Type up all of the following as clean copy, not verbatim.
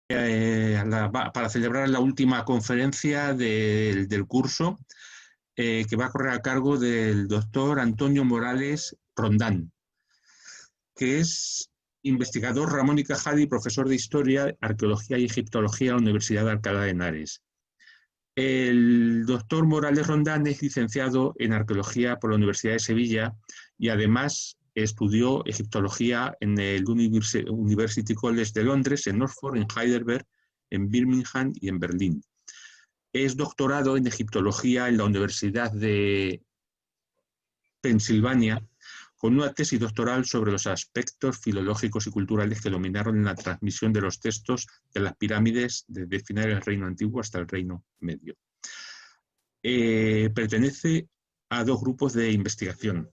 para celebrar la última conferencia del curso, que va a correr a cargo del doctor Antonio Morales Rondán, que es investigador Ramón y Cajal y profesor de Historia, Arqueología y Egiptología en la Universidad de Alcalá de Henares. El doctor Morales Rondán es licenciado en Arqueología por la Universidad de Sevilla y además estudió Egiptología en el University College de Londres, en Oxford, en Heidelberg, en Birmingham y en Berlín. Es doctorado en Egiptología en la Universidad de Pensilvania, con una tesis doctoral sobre los aspectos filológicos y culturales que dominaron en la transmisión de los textos de las pirámides desde finales del Reino Antiguo hasta el Reino Medio. Pertenece a dos grupos de investigación.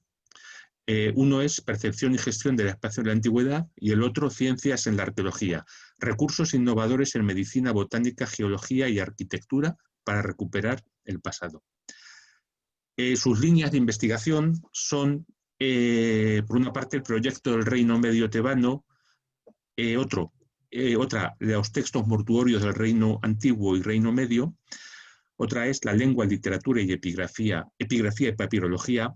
Uno es Percepción y Gestión del Espacio en la Antigüedad y el otro Ciencias en la Arqueología, recursos innovadores en medicina, botánica, geología y arquitectura para recuperar el pasado. Sus líneas de investigación son, por una parte, el proyecto del Reino Medio Tebano, otra, los textos mortuorios del Reino Antiguo y Reino Medio, otra es la lengua, literatura y epigrafía y papirología,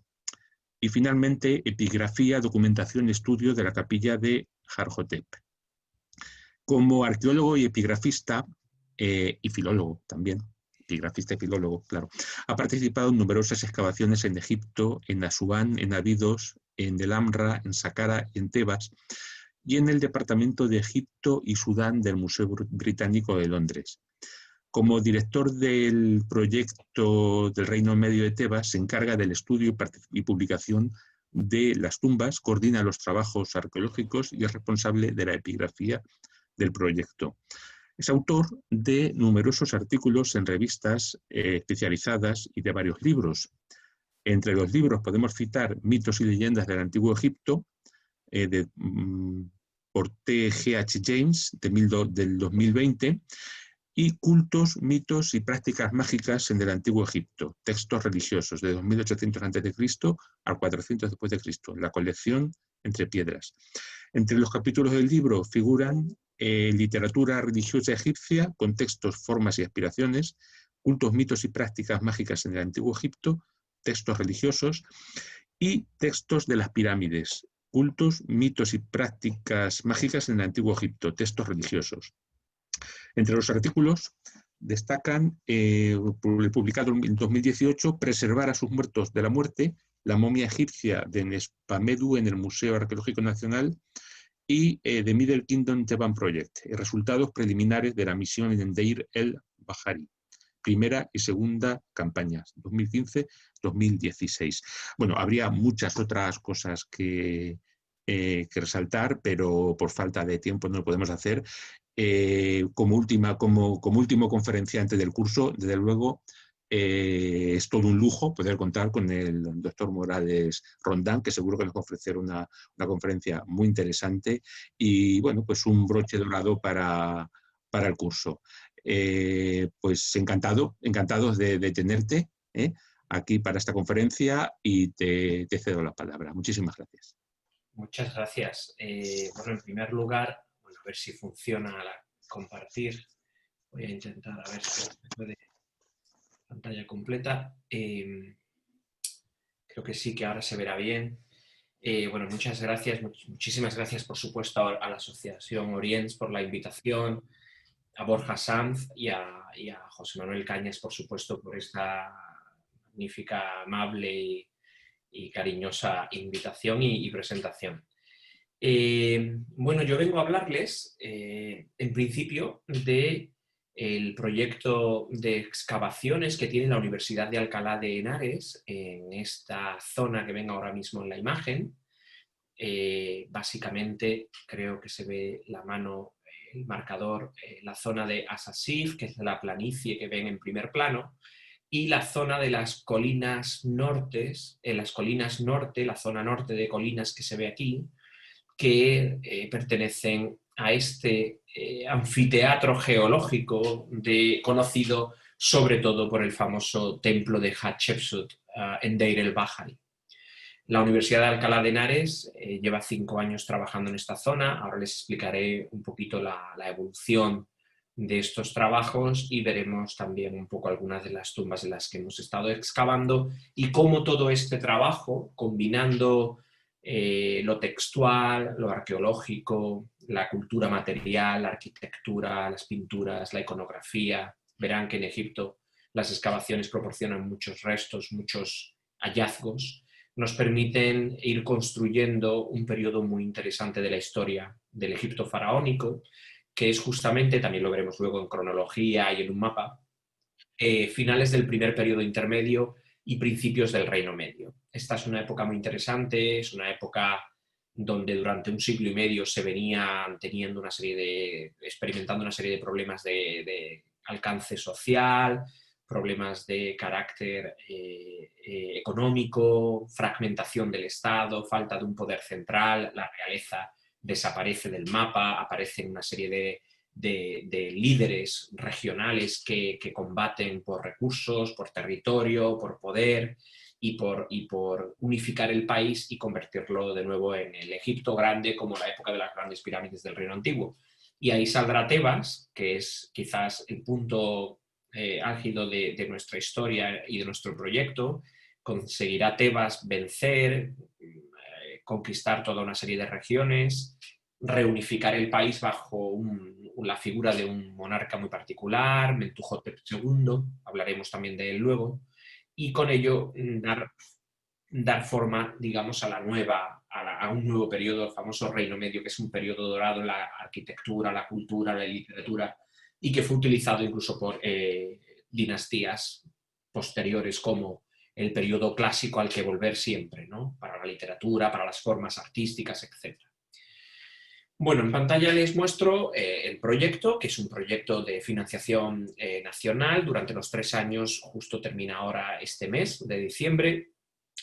y finalmente epigrafía, documentación y estudio de la capilla de Jarhotep. Como arqueólogo y epigrafista, y filólogo también, epigrafista y filólogo, claro, ha participado en numerosas excavaciones en Egipto, en Asuán, en Abidos, en El Amra, en Saqqara y en Tebas, y en el Departamento de Egipto y Sudán del Museo Británico de Londres. Como director del proyecto del Reino Medio de Tebas, se encarga del estudio y publicación de las tumbas, coordina los trabajos arqueológicos y es responsable de la epigrafía del proyecto. Es autor de numerosos artículos en revistas especializadas y de varios libros. Entre los libros podemos citar Mitos y leyendas del Antiguo Egipto, por T.G.H. James, del 2020, y Cultos, mitos y prácticas mágicas en el Antiguo Egipto, textos religiosos, de 2800 a.C. al 400 después de Cristo, la colección Entre Piedras. Entre los capítulos del libro figuran literatura religiosa egipcia, con textos, formas y aspiraciones, cultos, mitos y prácticas mágicas en el Antiguo Egipto, textos religiosos, y textos de las pirámides, cultos, mitos y prácticas mágicas en el Antiguo Egipto, textos religiosos. Entre los artículos destacan, publicado en 2018, Preservar a sus muertos de la muerte, la momia egipcia de Nespamedu en el Museo Arqueológico Nacional, y The Middle Kingdom Theban Project, resultados preliminares de la misión en Deir el-Bahari, primera y segunda campañas, 2015-2016. Bueno, habría muchas otras cosas que resaltar, pero por falta de tiempo no lo podemos hacer. Como último conferenciante del curso, desde luego, es todo un lujo poder contar con el doctor Morales Rondán, que seguro que nos va a ofrecer una conferencia muy interesante y, bueno, pues un broche dorado para el curso. Pues encantados de tenerte aquí para esta conferencia y te cedo la palabra. Muchísimas gracias. Muchas gracias. Bueno, en primer lugar, bueno, a ver si funciona la compartir. Voy a intentar a ver si se puede pantalla completa. Creo que sí, que ahora se verá bien. Bueno, muchas gracias, muchísimas gracias, por supuesto, a la Asociación Oriens por la invitación, a Borja Sanz y a José Manuel Cañas, por supuesto, por esta magnífica, amable y cariñosa invitación y presentación. Bueno, yo vengo a hablarles, en principio, del proyecto de excavaciones que tiene la Universidad de Alcalá de Henares en esta zona que ven ahora mismo en la imagen. Básicamente, creo que se ve la mano, el marcador, la zona de Asasif, que es la planicie que ven en primer plano, y la zona de las colinas nortes, en las colinas norte, la zona norte de colinas que se ve aquí, que pertenecen a este anfiteatro geológico conocido sobre todo por el famoso templo de Hatshepsut en Deir el-Bahari. La Universidad de Alcalá de Henares lleva 5 años trabajando en esta zona. Ahora les explicaré un poquito la evolución de estos trabajos y veremos también un poco algunas de las tumbas en las que hemos estado excavando y cómo todo este trabajo, combinando lo textual, lo arqueológico, la cultura material, la arquitectura, las pinturas, la iconografía. Verán que en Egipto las excavaciones proporcionan muchos restos, muchos hallazgos, nos permiten ir construyendo un periodo muy interesante de la historia del Egipto faraónico, que es justamente, también lo veremos luego en cronología y en un mapa, finales del primer periodo intermedio y principios del Reino Medio. Esta es una época muy interesante, es una época donde durante un siglo y medio se venían teniendo experimentando una serie de problemas de alcance social, problemas de carácter económico, fragmentación del Estado, falta de un poder central, la realeza desaparece del mapa, aparecen una serie de líderes regionales que combaten por recursos, por territorio, por poder y por unificar el país y convertirlo de nuevo en el Egipto grande como la época de las grandes pirámides del Reino Antiguo. Y ahí saldrá Tebas, que es quizás el punto álgido de nuestra historia y de nuestro proyecto. Conseguirá Tebas vencer, conquistar toda una serie de regiones, reunificar el país bajo la figura de un monarca muy particular, Mentuhotep II, hablaremos también de él luego, y con ello dar forma, digamos, a un nuevo periodo, el famoso Reino Medio, que es un periodo dorado en la arquitectura, la cultura, la literatura, y que fue utilizado incluso por dinastías posteriores como el periodo clásico al que volver siempre, ¿no? Para la literatura, para las formas artísticas, etc. Bueno, en pantalla les muestro el proyecto, que es un proyecto de financiación nacional durante los 3 años, justo termina ahora este mes de diciembre.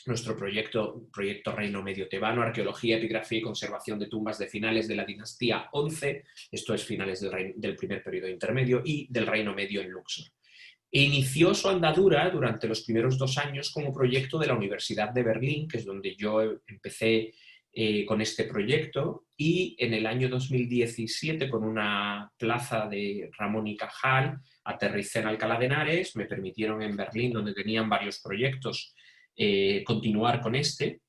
Nuestro proyecto Reino Medio Tebano, Arqueología, Epigrafía y Conservación de Tumbas de finales de la dinastía 11, esto es finales del primer periodo intermedio, y del Reino Medio en Luxor. Inició su andadura durante los primeros 2 años como proyecto de la Universidad de Berlín, que es donde yo empecé con este proyecto, y en el año 2017, con una plaza de Ramón y Cajal, aterricé en Alcalá de Henares, me permitieron en Berlín, donde tenían varios proyectos, continuar con desde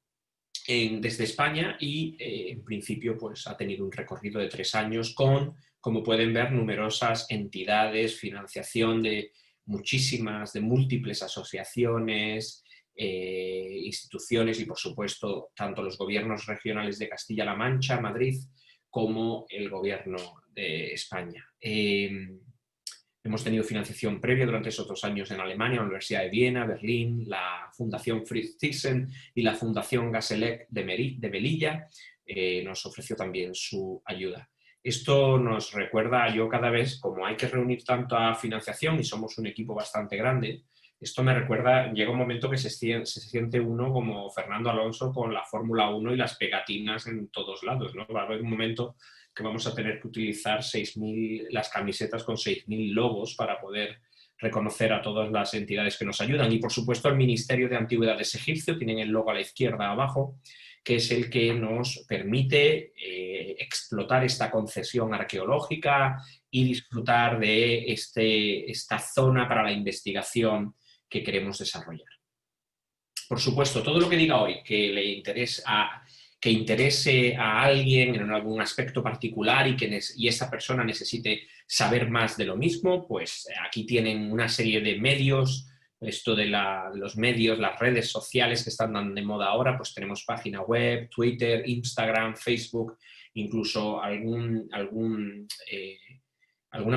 España y en principio pues, ha tenido un recorrido de 3 años con, como pueden ver, numerosas entidades, financiación de múltiples asociaciones, instituciones y, por supuesto, tanto los gobiernos regionales de Castilla-La Mancha, Madrid, como el gobierno de España. Hemos tenido financiación previa durante esos 2 años en Alemania, la Universidad de Viena, Berlín, la Fundación Fritz Thyssen y la Fundación Gaselec de Melilla nos ofreció también su ayuda. Esto nos recuerda, yo cada vez, como hay que reunir tanta financiación y somos un equipo bastante grande, esto me recuerda, llega un momento que se siente uno como Fernando Alonso con la Fórmula 1 y las pegatinas en todos lados, ¿no? Va a haber un momento que vamos a tener que utilizar las camisetas con 6.000 logos para poder reconocer a todas las entidades que nos ayudan. Y, por supuesto, el Ministerio de Antigüedades egipcio, tienen el logo a la izquierda abajo, que es el que nos permite explotar esta concesión arqueológica y disfrutar de esta zona para la investigación que queremos desarrollar. Por supuesto, todo lo que diga hoy que interese a alguien en algún aspecto particular y esa persona necesite saber más de lo mismo, pues aquí tienen una serie de medios. Esto de los medios, las redes sociales que están tan de moda ahora, pues tenemos página web, Twitter, Instagram, Facebook, incluso alguna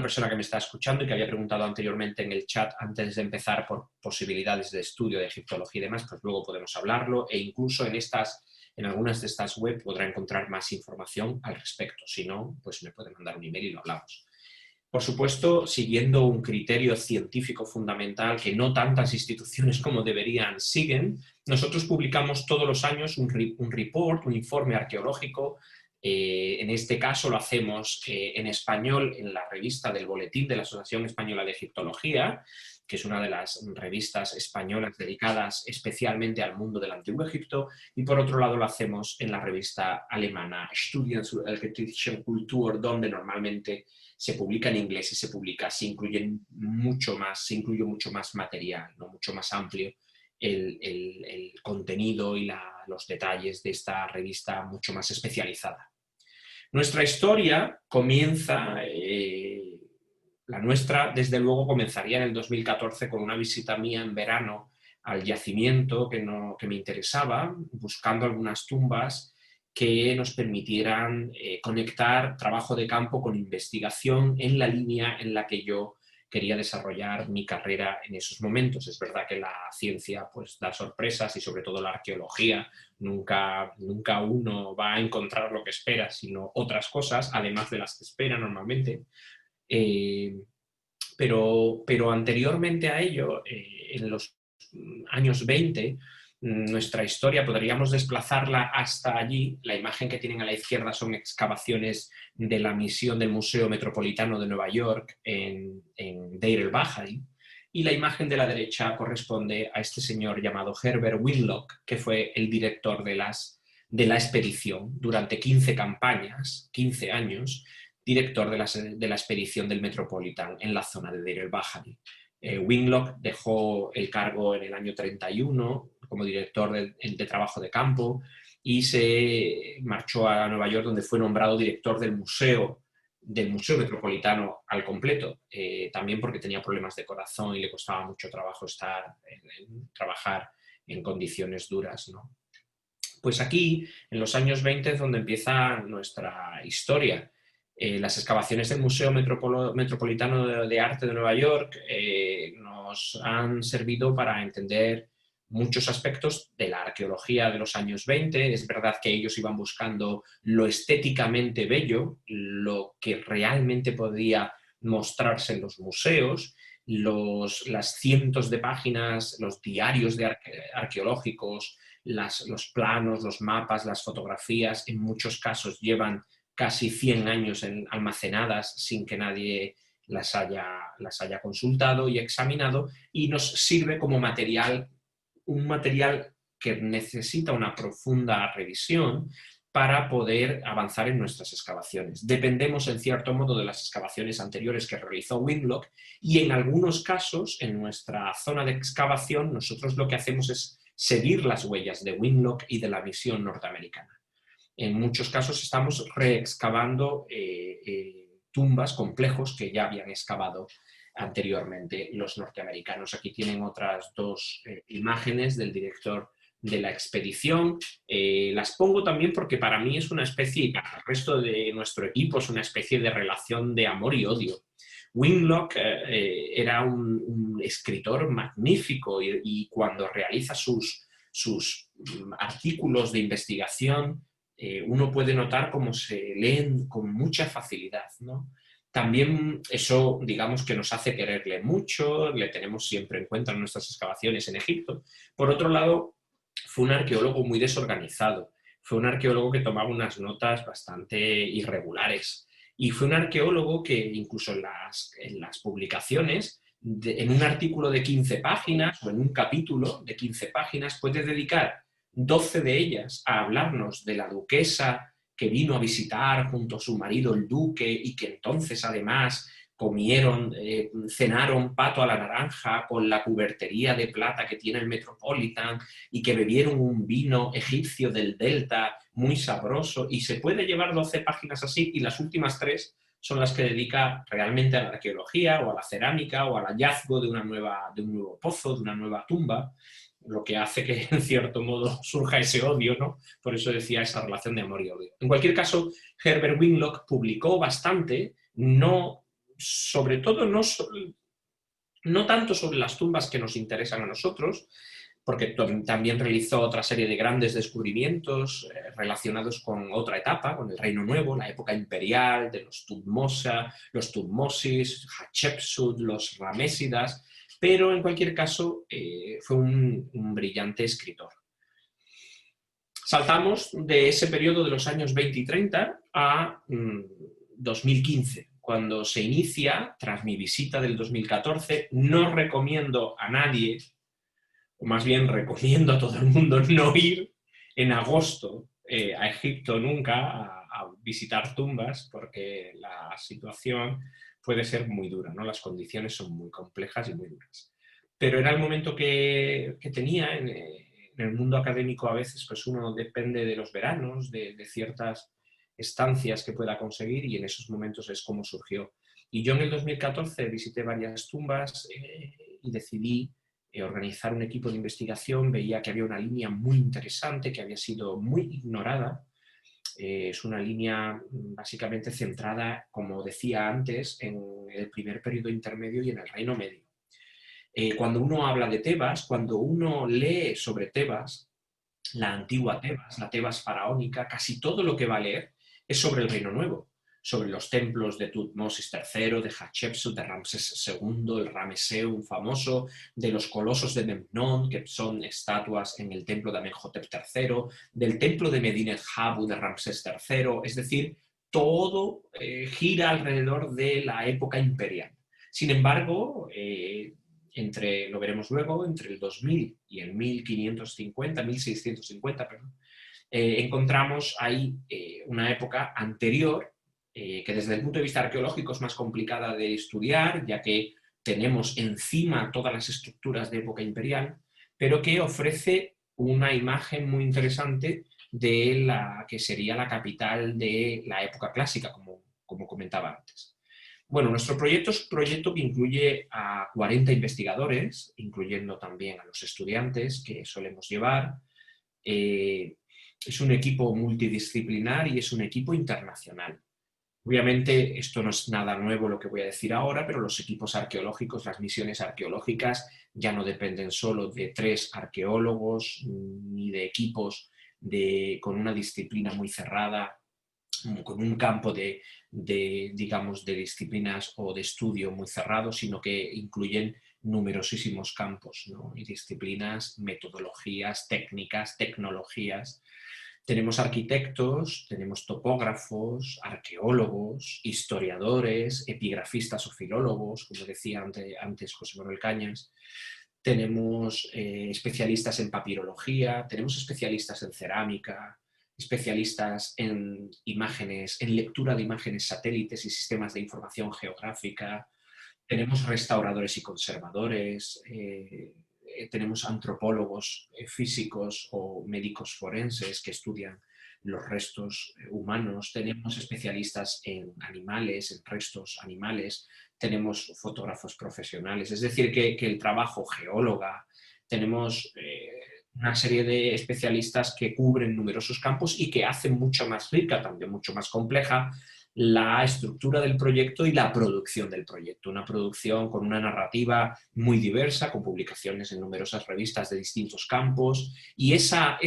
persona que me está escuchando y que había preguntado anteriormente en el chat antes de empezar por posibilidades de estudio de egiptología y demás, pues luego podemos hablarlo, e incluso en algunas de estas web podrá encontrar más información al respecto. Si no, pues me puede mandar un email y lo hablamos. Por supuesto, siguiendo un criterio científico fundamental que no tantas instituciones como deberían siguen, nosotros publicamos todos los años un report, un informe arqueológico. En este caso lo hacemos en español en la revista del Boletín de la Asociación Española de Egiptología, que es una de las revistas españolas dedicadas especialmente al mundo del Antiguo Egipto, y por otro lado lo hacemos en la revista alemana Studien zur ägyptischen Kultur, donde normalmente se publica en inglés y se incluye mucho más material, ¿no? Mucho más amplio el contenido y los detalles de esta revista mucho más especializada. Nuestra historia comienza, la nuestra desde luego comenzaría en el 2014 con una visita mía en verano al yacimiento que me interesaba, buscando algunas tumbas que nos permitieran conectar trabajo de campo con investigación en la línea en la que yo quería desarrollar mi carrera en esos momentos. Es verdad que la ciencia pues, da sorpresas y sobre todo la arqueología, nunca uno va a encontrar lo que espera, sino otras cosas, además de las que espera normalmente. Pero anteriormente a ello, en los años 20, nuestra historia podríamos desplazarla hasta allí. La imagen que tienen a la izquierda son excavaciones de la misión del Museo Metropolitano de Nueva York en Deir el-Bahari, y la imagen de la derecha corresponde a este señor llamado Herbert Winlock, que fue el director de la expedición durante 15 campañas, 15 años, director de la expedición del Metropolitan en la zona de Deir el-Bahari. Winlock dejó el cargo en el año 31 como director de trabajo de campo y se marchó a Nueva York, donde fue nombrado director del Museo Metropolitano al completo, también porque tenía problemas de corazón y le costaba mucho trabajo trabajar en condiciones duras, ¿no? Pues aquí, en los años 20, es donde empieza nuestra historia. Las excavaciones del Museo Metropolitano de Arte de Nueva York nos han servido para entender muchos aspectos de la arqueología de los años 20. Es verdad que ellos iban buscando lo estéticamente bello, lo que realmente podía mostrarse en los museos, las cientos de páginas, los diarios arqueológicos, los planos, los mapas, las fotografías, en muchos casos llevan casi 100 años almacenadas sin que nadie las haya consultado y examinado, y nos sirve como un material que necesita una profunda revisión para poder avanzar en nuestras excavaciones. Dependemos, en cierto modo, de las excavaciones anteriores que realizó Winlock, y en algunos casos, en nuestra zona de excavación, nosotros lo que hacemos es seguir las huellas de Winlock y de la misión norteamericana. En muchos casos estamos reexcavando tumbas, complejos que ya habían excavado anteriormente los norteamericanos. Aquí tienen otras dos imágenes del director de la expedición. Las pongo también porque para mí es una especie, y para el resto de nuestro equipo, es una especie de relación de amor y odio. Winlock era un escritor magnífico y cuando realiza sus artículos de investigación, uno puede notar cómo se leen con mucha facilidad, ¿no? También eso, digamos, que nos hace quererle mucho, le tenemos siempre en cuenta en nuestras excavaciones en Egipto. Por otro lado, fue un arqueólogo muy desorganizado, fue un arqueólogo que tomaba unas notas bastante irregulares, y fue un arqueólogo que incluso en las publicaciones, en un artículo de 15 páginas o en un capítulo de 15 páginas, puede dedicar 12 de ellas a hablarnos de la duquesa que vino a visitar junto a su marido el duque y que entonces además cenaron pato a la naranja con la cubertería de plata que tiene el Metropolitan y que bebieron un vino egipcio del Delta muy sabroso, y se puede llevar 12 páginas así, y las últimas 3 son las que dedica realmente a la arqueología o a la cerámica o al hallazgo de un nuevo pozo, de una nueva tumba, lo que hace que en cierto modo surja ese odio, ¿no? Por eso decía esa relación de amor y odio. En cualquier caso, Herbert Winlock publicó bastante, sobre todo no tanto sobre las tumbas que nos interesan a nosotros, porque también realizó otra serie de grandes descubrimientos relacionados con otra etapa, con el Reino Nuevo, la época imperial de los Tutmosis, Hatshepsut, los Ramésidas, pero en cualquier caso fue un brillante escritor. Saltamos de ese periodo de los años 20 y 30 a 2015. cuando se inicia, tras mi visita del 2014, no recomiendo a nadie, o más bien recomiendo a todo el mundo no ir en agosto a Egipto nunca a visitar tumbas, porque la situación puede ser muy dura, ¿no? Las condiciones son muy complejas y muy duras. Pero era el momento que tenía en el mundo académico. A veces pues uno depende de los veranos, de ciertas estancias que pueda conseguir, y en esos momentos es como surgió. Y yo en el 2014 visité varias tumbas y decidí organizar un equipo de investigación. Veía que había una línea muy interesante que había sido muy ignorada. Es una línea básicamente centrada, como decía antes, en el primer periodo intermedio y en el Reino Medio. Cuando uno habla de Tebas, cuando uno lee sobre Tebas, la antigua Tebas, la Tebas faraónica, casi todo lo que va a leer es sobre el Reino Nuevo, sobre los templos de Tutmosis III, de Hatshepsut, de Ramsés II, el Rameseum famoso, de los colosos de Memnón, que son estatuas en el templo de Amenhotep III, del templo de Medinet Habu de Ramsés III, es decir, todo gira alrededor de la época imperial. Sin embargo, lo veremos luego, entre el 2000 y el 1650, perdón, encontramos ahí una época anterior que desde el punto de vista arqueológico es más complicada de estudiar, ya que tenemos encima todas las estructuras de época imperial, pero que ofrece una imagen muy interesante de la que sería la capital de la época clásica, como comentaba antes. Bueno, nuestro proyecto es un proyecto que incluye a 40 investigadores, incluyendo también a los estudiantes que solemos llevar. Es un equipo multidisciplinar y es un equipo internacional. Obviamente esto no es nada nuevo lo que voy a decir ahora, pero los equipos arqueológicos, las misiones arqueológicas ya no dependen solo de 3 arqueólogos ni de equipos con una disciplina muy cerrada, con un campo digamos, de disciplinas o de estudio muy cerrado, sino que incluyen numerosísimos campos, ¿no? Y disciplinas, metodologías, técnicas, tecnologías. Tenemos arquitectos, tenemos topógrafos, arqueólogos, historiadores, epigrafistas o filólogos, como decía antes José Manuel Cañas. Tenemos especialistas en papirología, tenemos especialistas en cerámica, especialistas en imágenes, en lectura de imágenes satélites y sistemas de información geográfica. Tenemos restauradores y conservadores, tenemos antropólogos físicos o médicos forenses que estudian los restos humanos, tenemos especialistas en animales, en restos animales, tenemos fotógrafos profesionales, es decir, que el trabajo geóloga, tenemos una serie de especialistas que cubren numerosos campos y que hacen mucho más rica, también mucho más compleja, la estructura del proyecto y la producción del proyecto. Una producción con una narrativa muy diversa, con publicaciones en numerosas revistas de distintos campos, y esa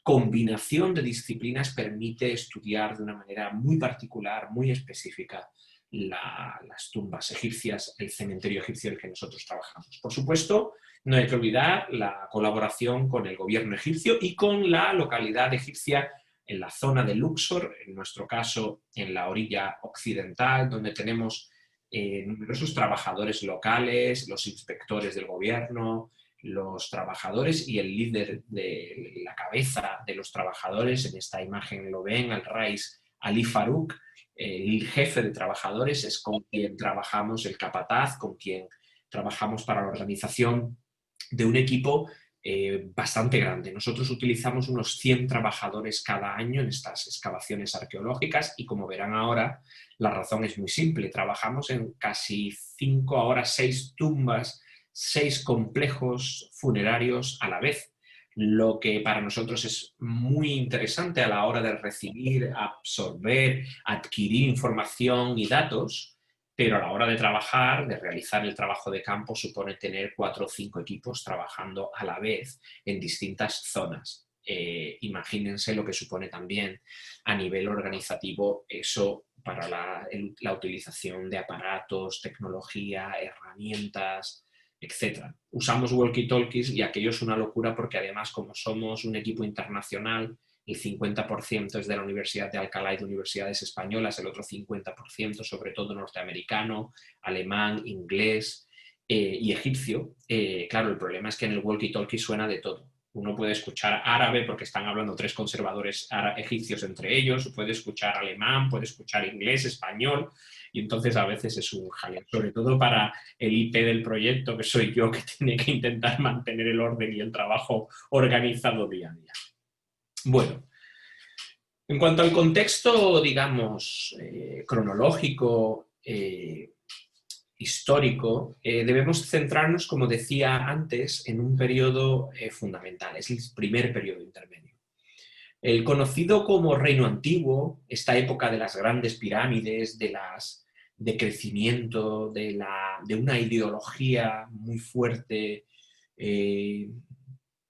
combinación de disciplinas permite estudiar de una manera muy particular, muy específica, las tumbas egipcias, el cementerio egipcio en el que nosotros trabajamos. Por supuesto, no hay que olvidar la colaboración con el gobierno egipcio y con la localidad egipcia en la zona de Luxor, en nuestro caso en la orilla occidental, donde tenemos numerosos trabajadores locales, los inspectores del gobierno, los trabajadores y el líder de la cabeza de los trabajadores. En esta imagen lo ven, al Rais Ali Farouk, el jefe de trabajadores, es con quien trabajamos, el capataz, con quien trabajamos para la organización de un equipo bastante grande. Nosotros utilizamos unos 100 trabajadores cada año en estas excavaciones arqueológicas y, como verán ahora, la razón es muy simple. Trabajamos en casi 5, ahora 6 tumbas, 6 complejos funerarios a la vez, lo que para nosotros es muy interesante a la hora de recibir, absorber, adquirir información y datos, pero a la hora de trabajar, de realizar el trabajo de campo, supone tener 4 o 5 equipos trabajando a la vez en distintas zonas. Imagínense lo que supone también a nivel organizativo eso para la utilización de aparatos, tecnología, herramientas, etc. Usamos walkie-talkies y aquello es una locura porque además, como somos un equipo internacional el 50% es de la Universidad de Alcalá y de universidades españolas, el otro 50% sobre todo norteamericano, alemán, inglés y egipcio. Claro, el problema es que en el walkie-talkie suena de todo. Uno puede escuchar árabe porque están hablando 3 conservadores egipcios entre ellos, puede escuchar alemán, puede escuchar inglés, español, y entonces a veces es un jaleo, sobre todo para el IP del proyecto, que soy yo, que tiene que intentar mantener el orden y el trabajo organizado día a día. Bueno, en cuanto al contexto, digamos, cronológico, histórico, debemos centrarnos, como decía antes, en un periodo fundamental, es el primer periodo intermedio. El conocido como Reino Antiguo, esta época de las grandes pirámides, de crecimiento, de una ideología muy fuerte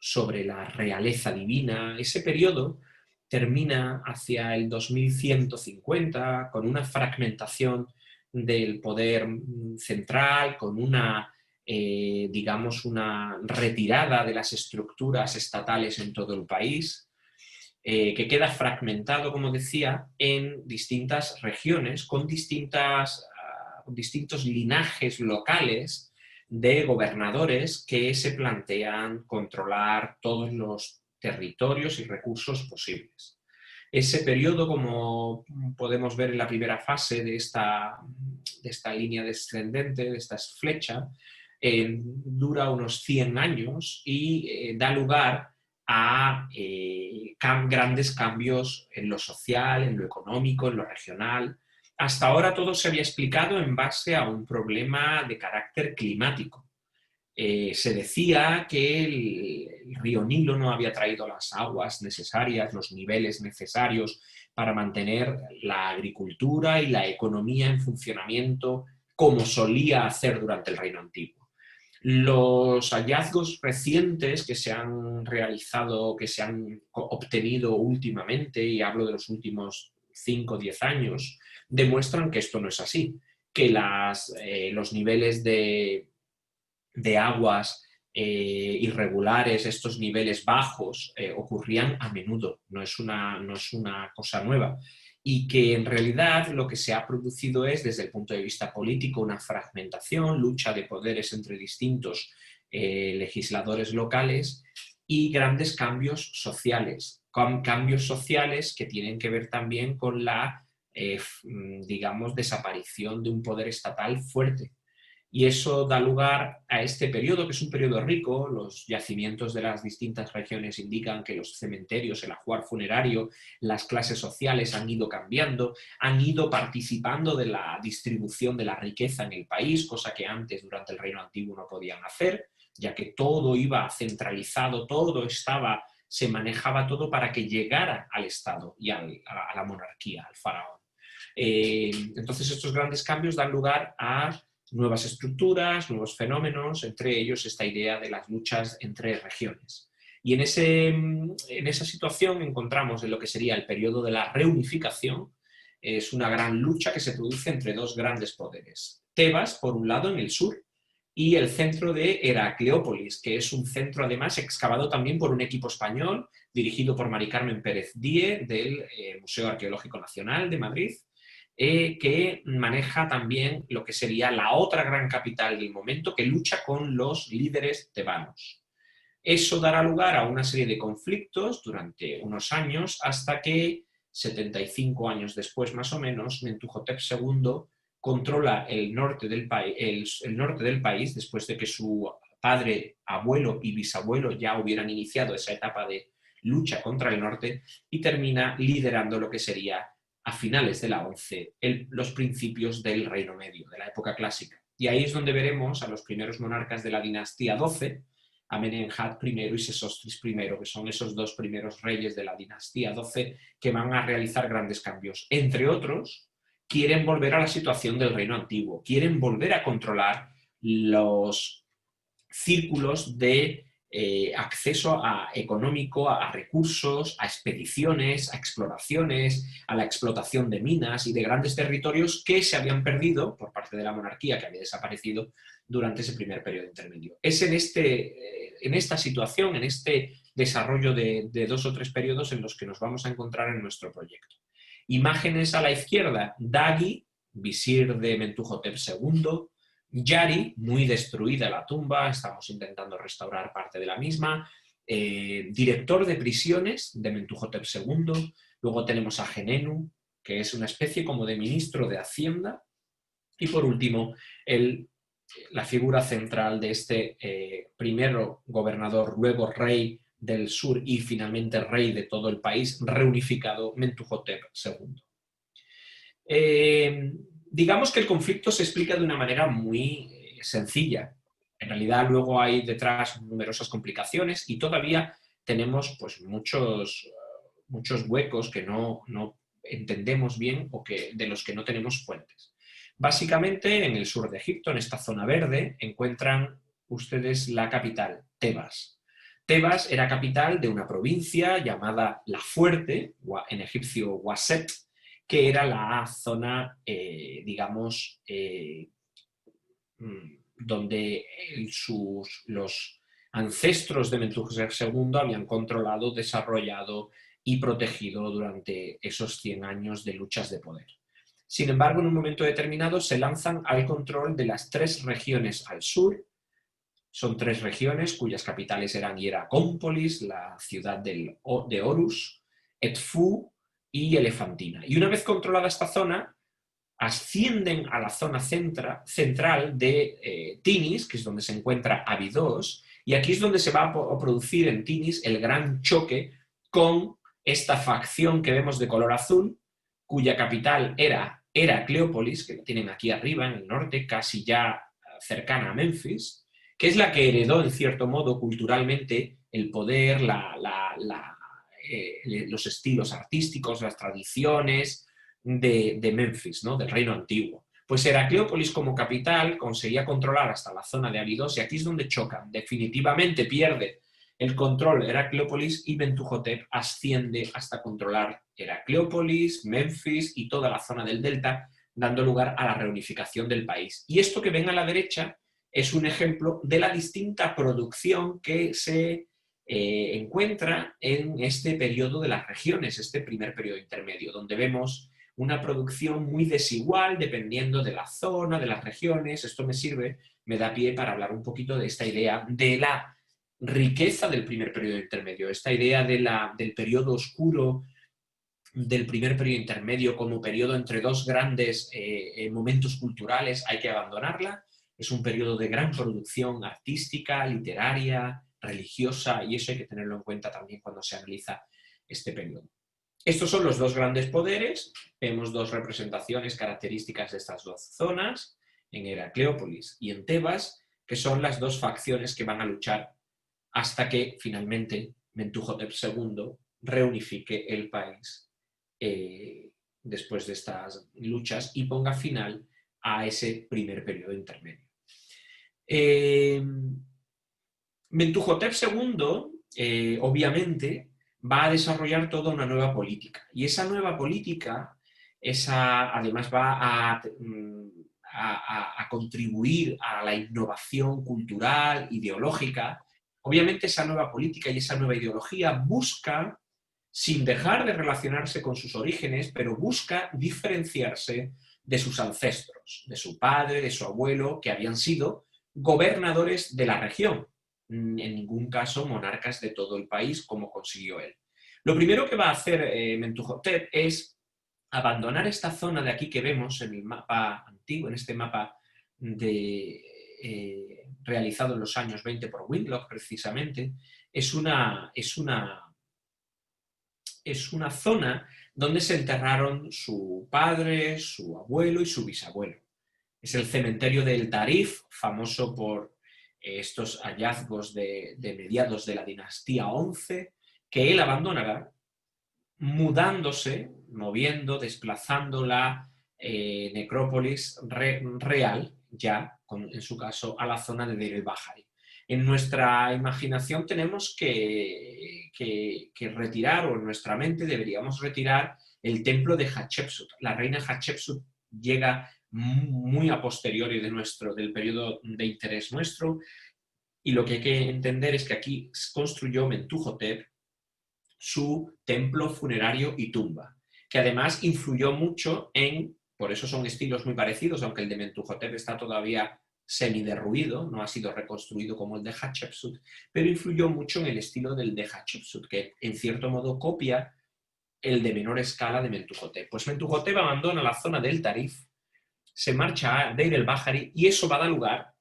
sobre la realeza divina, ese periodo termina hacia el 2150 con una fragmentación del poder central, con digamos, una retirada de las estructuras estatales en todo el país, que queda fragmentado, como decía, en distintas regiones, con distintos linajes locales de gobernadores que se plantean controlar todos los territorios y recursos posibles. Ese periodo, como podemos ver en la primera fase de esta línea descendente, de esta flecha, dura unos 100 años y da lugar a grandes cambios en lo social, en lo económico, en lo regional. Hasta ahora todo se había explicado en base a un problema de carácter climático. Se decía que el río Nilo no había traído las aguas necesarias, los niveles necesarios para mantener la agricultura y la economía en funcionamiento como solía hacer durante el Reino Antiguo. Los hallazgos recientes que se han realizado, que se han obtenido últimamente, y hablo de los últimos 5 o 10 años, demuestran que esto no es así, que los niveles de aguas irregulares, estos niveles bajos, ocurrían a menudo, no es una cosa nueva. Y que en realidad lo que se ha producido es, desde el punto de vista político, una fragmentación, lucha de poderes entre distintos legisladores locales y grandes cambios sociales. Cambios sociales que tienen que ver también con la, digamos, desaparición de un poder estatal fuerte. Y eso da lugar a este periodo, que es un periodo rico. Los yacimientos de las distintas regiones indican que los cementerios, el ajuar funerario, las clases sociales han ido cambiando, han ido participando de la distribución de la riqueza en el país, cosa que antes, durante el Reino Antiguo, no podían hacer, ya que todo iba centralizado, se manejaba todo para que llegara al Estado y a la monarquía, al faraón. Entonces estos grandes cambios dan lugar a nuevas estructuras, nuevos fenómenos, entre ellos esta idea de las luchas entre regiones. Y en esa situación encontramos en lo que sería el periodo de la reunificación. Es una gran lucha que se produce entre 2 grandes poderes. Tebas, por un lado, en el sur, y el centro de Heracleópolis, que es un centro además excavado también por un equipo español, dirigido por Mari Carmen Pérez Die, del Museo Arqueológico Nacional de Madrid, que maneja también lo que sería la otra gran capital del momento, que lucha con los líderes tebanos. Eso dará lugar a una serie de conflictos durante unos años, hasta que 75 años después, más o menos, Mentuhotep II controla el norte del país, después de que su padre, abuelo y bisabuelo ya hubieran iniciado esa etapa de lucha contra el norte, y termina liderando lo que sería, a finales de la XI, los principios del Reino Medio, de la época clásica. Y ahí es donde veremos a los primeros monarcas de la dinastía XII, Amenemhat I y Sesostris I, que son esos 2 primeros reyes de la dinastía XII, que van a realizar grandes cambios. Entre otros, quieren volver a la situación del Reino Antiguo, quieren volver a controlar los círculos de acceso económico a recursos, a expediciones, a exploraciones, a la explotación de minas y de grandes territorios que se habían perdido por parte de la monarquía, que había desaparecido durante ese primer periodo intermedio. Es en esta situación, en este desarrollo de 2 o 3 periodos en los que nos vamos a encontrar en nuestro proyecto. Imágenes a la izquierda, Dagi, visir de Mentuhotep II, Yari, muy destruida la tumba, estamos intentando restaurar parte de la misma, director de prisiones de Mentuhotep II, luego tenemos a Genenu, que es una especie como de ministro de Hacienda, y por último, la figura central de este primero gobernador, luego rey del sur y finalmente rey de todo el país, reunificado, Mentuhotep II. Digamos que el conflicto se explica de una manera muy sencilla. En realidad luego hay detrás numerosas complicaciones y todavía tenemos pues, muchos huecos que no entendemos bien o de los que no tenemos fuentes. Básicamente, en el sur de Egipto, en esta zona verde, encuentran ustedes la capital, Tebas. Tebas era capital de una provincia llamada La Fuerte, en egipcio Waset, que era la zona, digamos, donde los ancestros de Mentuhotep II habían controlado, desarrollado y protegido durante esos 100 años de luchas de poder. Sin embargo, en un momento determinado se lanzan al control de las 3 regiones al sur. Son 3 regiones cuyas capitales eran Hieracómpolis, la ciudad de Horus, Edfu y Elefantina. Y una vez controlada esta zona, ascienden a la zona central de Tinis, que es donde se encuentra Abidos, y aquí es donde se va a producir en Tinis el gran choque con esta facción que vemos de color azul, cuya capital era Heracleópolis, que la tienen aquí arriba en el norte, casi ya cercana a Memphis, que es la que heredó en cierto modo culturalmente el poder, los estilos artísticos, las tradiciones de Memphis, ¿no? Del reino antiguo. Pues Heracleópolis como capital conseguía controlar hasta la zona de Abidos y aquí es donde chocan. Definitivamente pierde el control Heracleópolis y Mentuhotep asciende hasta controlar Heracleópolis, Memphis y toda la zona del delta, dando lugar a la reunificación del país. Y esto que ven a la derecha es un ejemplo de la distinta producción que se encuentra en este periodo de las regiones, este primer periodo intermedio, donde vemos una producción muy desigual dependiendo de la zona, de las regiones. Esto me da pie para hablar un poquito de esta idea de la riqueza del primer periodo intermedio, esta idea del periodo oscuro del primer periodo intermedio como periodo entre 2 grandes momentos culturales, hay que abandonarla. Es un periodo de gran producción artística, literaria, religiosa, y eso hay que tenerlo en cuenta también cuando se analiza este periodo. Estos son los 2 grandes poderes. Vemos 2 representaciones características de estas 2 zonas, en Heracleópolis y en Tebas, que son las 2 facciones que van a luchar hasta que finalmente Mentuhotep II reunifique el país después de estas luchas y ponga final a ese primer periodo intermedio. Mentuhotep II, obviamente, va a desarrollar toda una nueva política. Y esa nueva política, además va a contribuir a la innovación cultural, ideológica. Obviamente esa nueva política y esa nueva ideología busca, sin dejar de relacionarse con sus orígenes, pero busca diferenciarse de sus ancestros, de su padre, de su abuelo, que habían sido gobernadores de la región, en ningún caso monarcas de todo el país, como consiguió él. Lo primero que va a hacer Mentuhotep es abandonar esta zona de aquí que vemos en el mapa antiguo, en este mapa realizado en los años 20 por Whitlock, precisamente. Es una zona donde se enterraron su padre, su abuelo y su bisabuelo. Es el cementerio del Tarif, famoso por estos hallazgos de mediados de la dinastía 11, que él abandonará moviendo, desplazando la necrópolis real, ya, en su caso, a la zona de Deir el-Bahari. En nuestra imaginación tenemos que retirar, o en nuestra mente deberíamos retirar el templo de Hatshepsut. La reina Hatshepsut llega muy a posteriori del periodo de interés nuestro, Y lo que hay que entender es que aquí construyó Mentuhotep su templo funerario y tumba, que además influyó mucho por eso son estilos muy parecidos, aunque el de Mentuhotep está todavía semiderruido, no ha sido reconstruido como el de Hatshepsut, pero influyó mucho en el estilo del de Hatshepsut, que en cierto modo copia el de menor escala de Mentuhotep. Pues Mentuhotep abandona la zona del Tarif, se marcha a Deir el-Bahari y eso va a dar lugar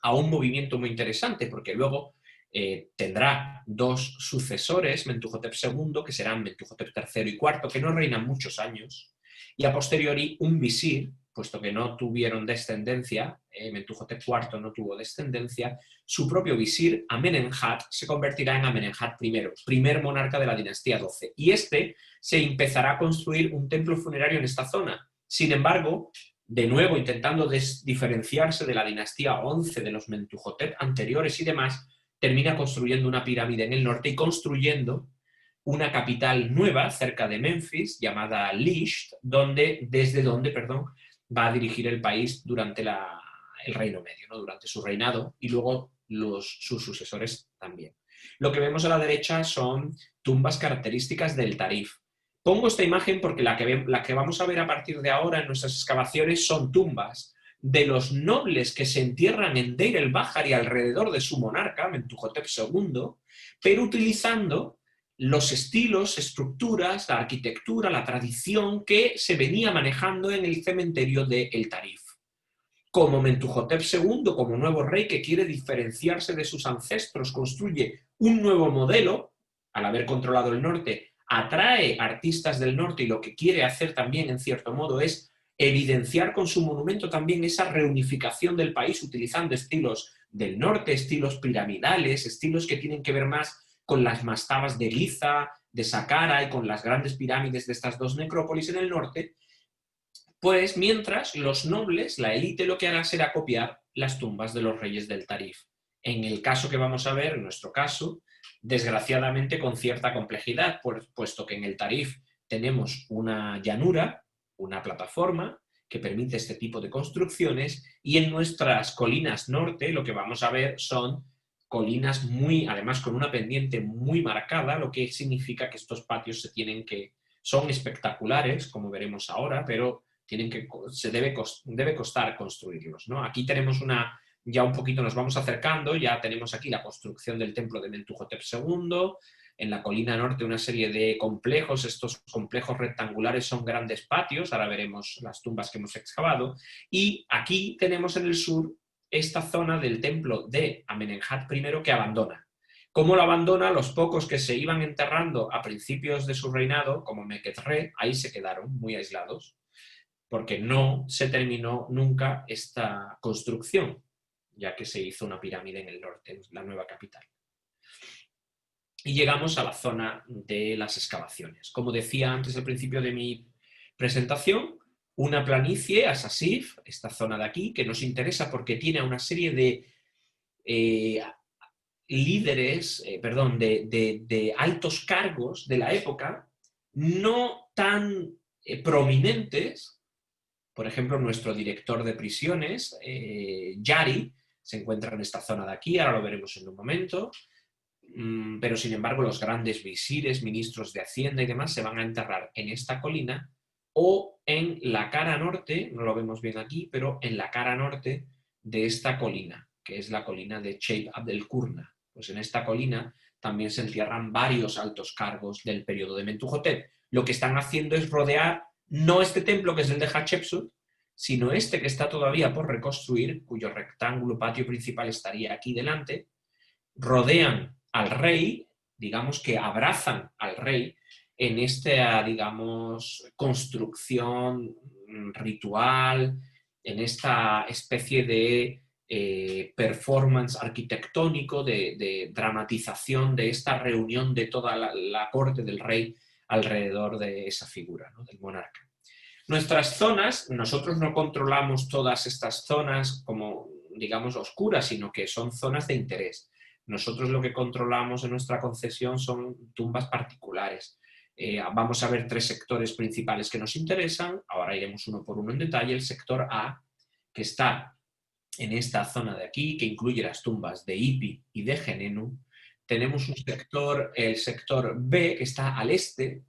a un movimiento muy interesante, porque luego tendrá dos sucesores, Mentuhotep II, que serán Mentuhotep III y IV, que no reinan muchos años, y a posteriori un visir, puesto que no tuvieron descendencia, Mentuhotep IV no tuvo descendencia, su propio visir, Amenemhat, se convertirá en Amenemhat I, primer monarca de la dinastía XII, y este se empezará a construir un templo funerario en esta zona. Sin embargo, de nuevo intentando diferenciarse de la dinastía XI, de los Mentuhotep anteriores y demás, termina construyendo una pirámide en el norte y construyendo una capital nueva cerca de Memphis, llamada Lisht, desde donde va a dirigir el país durante el Reino Medio, ¿no? Durante su reinado, y luego sus sucesores también. Lo que vemos a la derecha son tumbas características del Tarif. Pongo esta imagen porque la que vamos a ver a partir de ahora en nuestras excavaciones son tumbas de los nobles que se entierran en Deir el-Bahari alrededor de su monarca, Mentuhotep II, pero utilizando los estilos, estructuras, la arquitectura, la tradición que se venía manejando en el cementerio de El Tarif. Como Mentuhotep II, como nuevo rey que quiere diferenciarse de sus ancestros, construye un nuevo modelo, al haber controlado el norte, atrae artistas del norte y lo que quiere hacer también, en cierto modo, es evidenciar con su monumento también esa reunificación del país utilizando estilos del norte, estilos piramidales, estilos que tienen que ver más con las mastabas de Giza, de Saqqara y con las grandes pirámides de estas dos necrópolis en el norte, pues mientras los nobles, la élite, lo que hará será copiar las tumbas de los reyes del Tarif. En el caso que vamos a ver, en nuestro caso, desgraciadamente con cierta complejidad, puesto que en el Tarif tenemos una llanura, una plataforma, que permite este tipo de construcciones, y en nuestras colinas norte lo que vamos a ver son colinas además con una pendiente muy marcada, lo que significa que estos patios son espectaculares, como veremos ahora, pero debe costar construirlos, ¿no? Aquí tenemos ya un poquito nos vamos acercando, ya tenemos aquí la construcción del templo de Mentuhotep II, en la colina norte una serie de complejos, estos complejos rectangulares son grandes patios, ahora veremos las tumbas que hemos excavado, y aquí tenemos en el sur esta zona del templo de Amenemhat I que abandona. ¿Cómo lo abandona? Los pocos que se iban enterrando a principios de su reinado, como Mequetre, ahí se quedaron muy aislados, porque no se terminó nunca esta construcción, ya que se hizo una pirámide en el norte, la nueva capital. Y llegamos a la zona de las excavaciones. Como decía antes al principio de mi presentación, una planicie, Asasif, esta zona de aquí, que nos interesa porque tiene una serie de líderes, de altos cargos de la época, no tan prominentes. Por ejemplo, nuestro director de prisiones, Yari, se encuentra en esta zona de aquí, ahora lo veremos en un momento, pero sin embargo los grandes visires, ministros de Hacienda y demás se van a enterrar en esta colina o en la cara norte, no lo vemos bien aquí, pero en la cara norte de esta colina, que es la colina de Cheikh Abdel Qurna. Pues en esta colina también se entierran varios altos cargos del periodo de Mentuhotep. Lo que están haciendo es rodear no este templo que es el de Hatshepsut, sino este que está todavía por reconstruir, cuyo rectángulo patio principal estaría aquí delante, rodean al rey, digamos que abrazan al rey en esta, digamos, construcción ritual, en esta especie de performance arquitectónico, de dramatización de esta reunión de toda la corte del rey alrededor de esa figura, ¿no?, del monarca. Nuestras zonas, nosotros no controlamos todas estas zonas como, digamos, oscuras, sino que son zonas de interés. Nosotros lo que controlamos en nuestra concesión son tumbas particulares. Vamos a ver 3 sectores principales que nos interesan, ahora iremos uno por uno en detalle. El sector A, que está en esta zona de aquí, que incluye las tumbas de Ipi y de Genenu, tenemos un sector, el sector B, que está al este.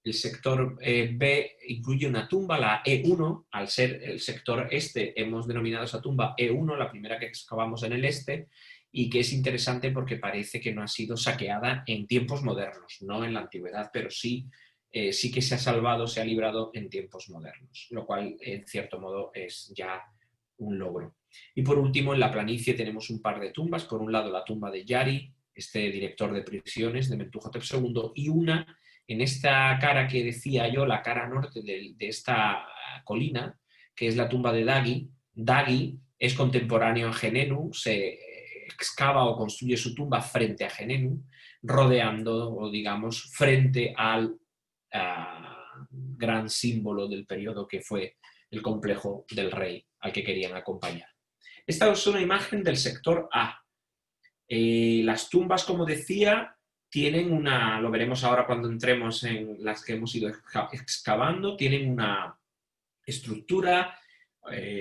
El sector B incluye una tumba, la E1, al ser el sector este, hemos denominado esa tumba E1, la primera que excavamos en el este, y que es interesante porque parece que no ha sido saqueada en tiempos modernos, no en la antigüedad, pero sí, sí que se ha salvado, se ha librado en tiempos modernos, lo cual en cierto modo es ya un logro. Y por último, en la planicie tenemos un par de tumbas, por un lado la tumba de Yari, este director de prisiones de Mentuhotep II, y una en esta cara que decía yo, la cara norte de esta colina, que es la tumba de Dagi. Dagi es contemporáneo a Genenu, se excava o construye su tumba frente a Genenu, rodeando, o digamos, frente al gran símbolo del periodo que fue el complejo del rey al que querían acompañar. Esta es una imagen del sector A. Las tumbas, como decía, tienen una, lo veremos ahora cuando entremos en las que hemos ido excavando, tienen una estructura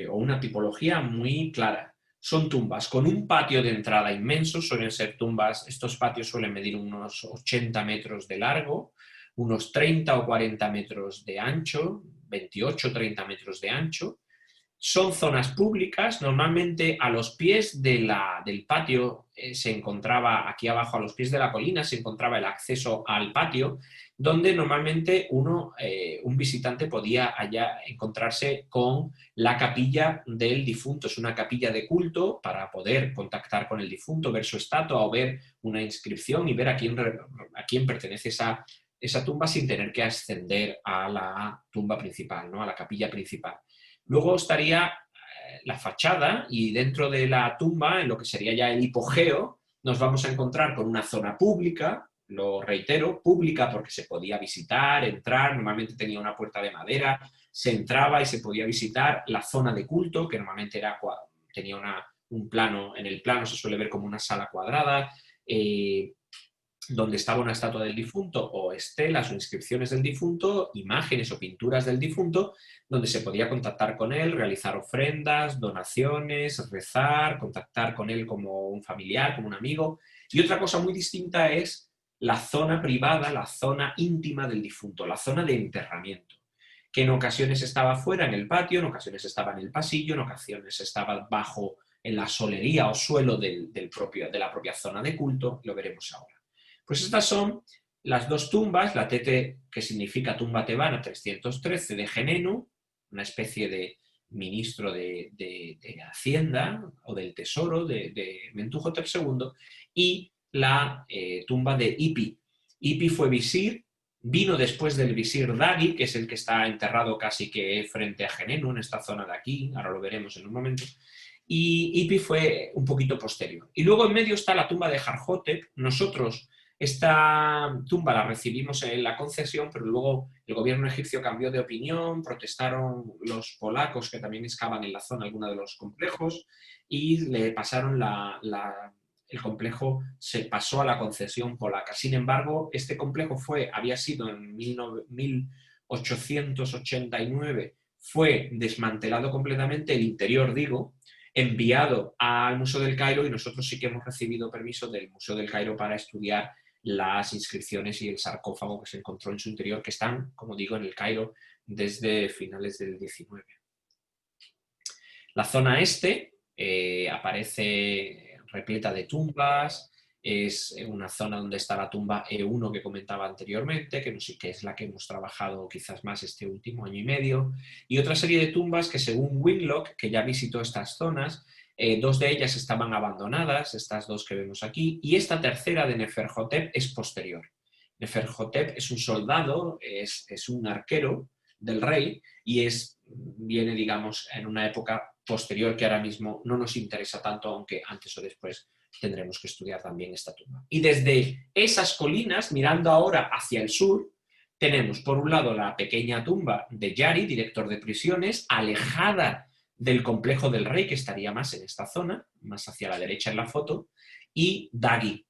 o una tipología muy clara. Son tumbas con un patio de entrada inmenso, suelen ser tumbas, estos patios suelen medir unos 80 metros de largo, unos 30 o 40 metros de ancho, 28 o 30 metros de ancho. Son zonas públicas, normalmente a los pies del patio se encontraba, aquí abajo a los pies de la colina, se encontraba el acceso al patio, donde normalmente un visitante podía allá encontrarse con la capilla del difunto. Es una capilla de culto para poder contactar con el difunto, ver su estatua o ver una inscripción y ver a quién pertenece esa tumba sin tener que ascender a la tumba principal, ¿no? A la capilla principal. Luego estaría la fachada y dentro de la tumba, en lo que sería ya el hipogeo, nos vamos a encontrar con una zona pública, lo reitero, pública porque se podía visitar, entrar, normalmente tenía una puerta de madera, se entraba y se podía visitar la zona de culto, que normalmente tenía un plano, en el plano se suele ver como una sala cuadrada, donde estaba una estatua del difunto o estelas o inscripciones del difunto, imágenes o pinturas del difunto, donde se podía contactar con él, realizar ofrendas, donaciones, rezar, contactar con él como un familiar, como un amigo. Y otra cosa muy distinta es la zona privada, la zona íntima del difunto, la zona de enterramiento, que en ocasiones estaba fuera en el patio, en ocasiones estaba en el pasillo, en ocasiones estaba bajo en la solería o suelo de la propia zona de culto, lo veremos ahora. Pues estas son las dos tumbas, la Tete, que significa tumba tebana 313 de Genenu, una especie de ministro de Hacienda o del Tesoro de Mentuhotep II, y la tumba de Ipi. Ipi fue visir, vino después del visir Dagi, que es el que está enterrado casi que frente a Genenu, en esta zona de aquí, ahora lo veremos en un momento, y Ipi fue un poquito posterior. Y luego en medio está la tumba de Jarhotep. Nosotros esta tumba la recibimos en la concesión, pero luego el gobierno egipcio cambió de opinión, protestaron los polacos que también excavan en la zona algunos de los complejos y le pasaron el complejo se pasó a la concesión polaca. Sin embargo, este complejo había sido en 1889, fue desmantelado completamente, el interior digo, enviado al Museo del Cairo, y nosotros sí que hemos recibido permiso del Museo del Cairo para estudiar las inscripciones y el sarcófago que se encontró en su interior, que están, como digo, en el Cairo desde finales del 19. La zona este aparece repleta de tumbas, es una zona donde está la tumba E1 que comentaba anteriormente, que es la que hemos trabajado quizás más este último año y medio, y otra serie de tumbas que según Winlock, que ya visitó estas zonas, dos de ellas estaban abandonadas, estas dos que vemos aquí, y esta tercera de Neferhotep es posterior. Neferhotep es un soldado, es un arquero del rey y viene, digamos, en una época posterior que ahora mismo no nos interesa tanto, aunque antes o después tendremos que estudiar también esta tumba. Y desde esas colinas, mirando ahora hacia el sur, tenemos por un lado la pequeña tumba de Yari, director de prisiones, alejada del complejo del rey, que estaría más en esta zona, más hacia la derecha en la foto, y Dagi,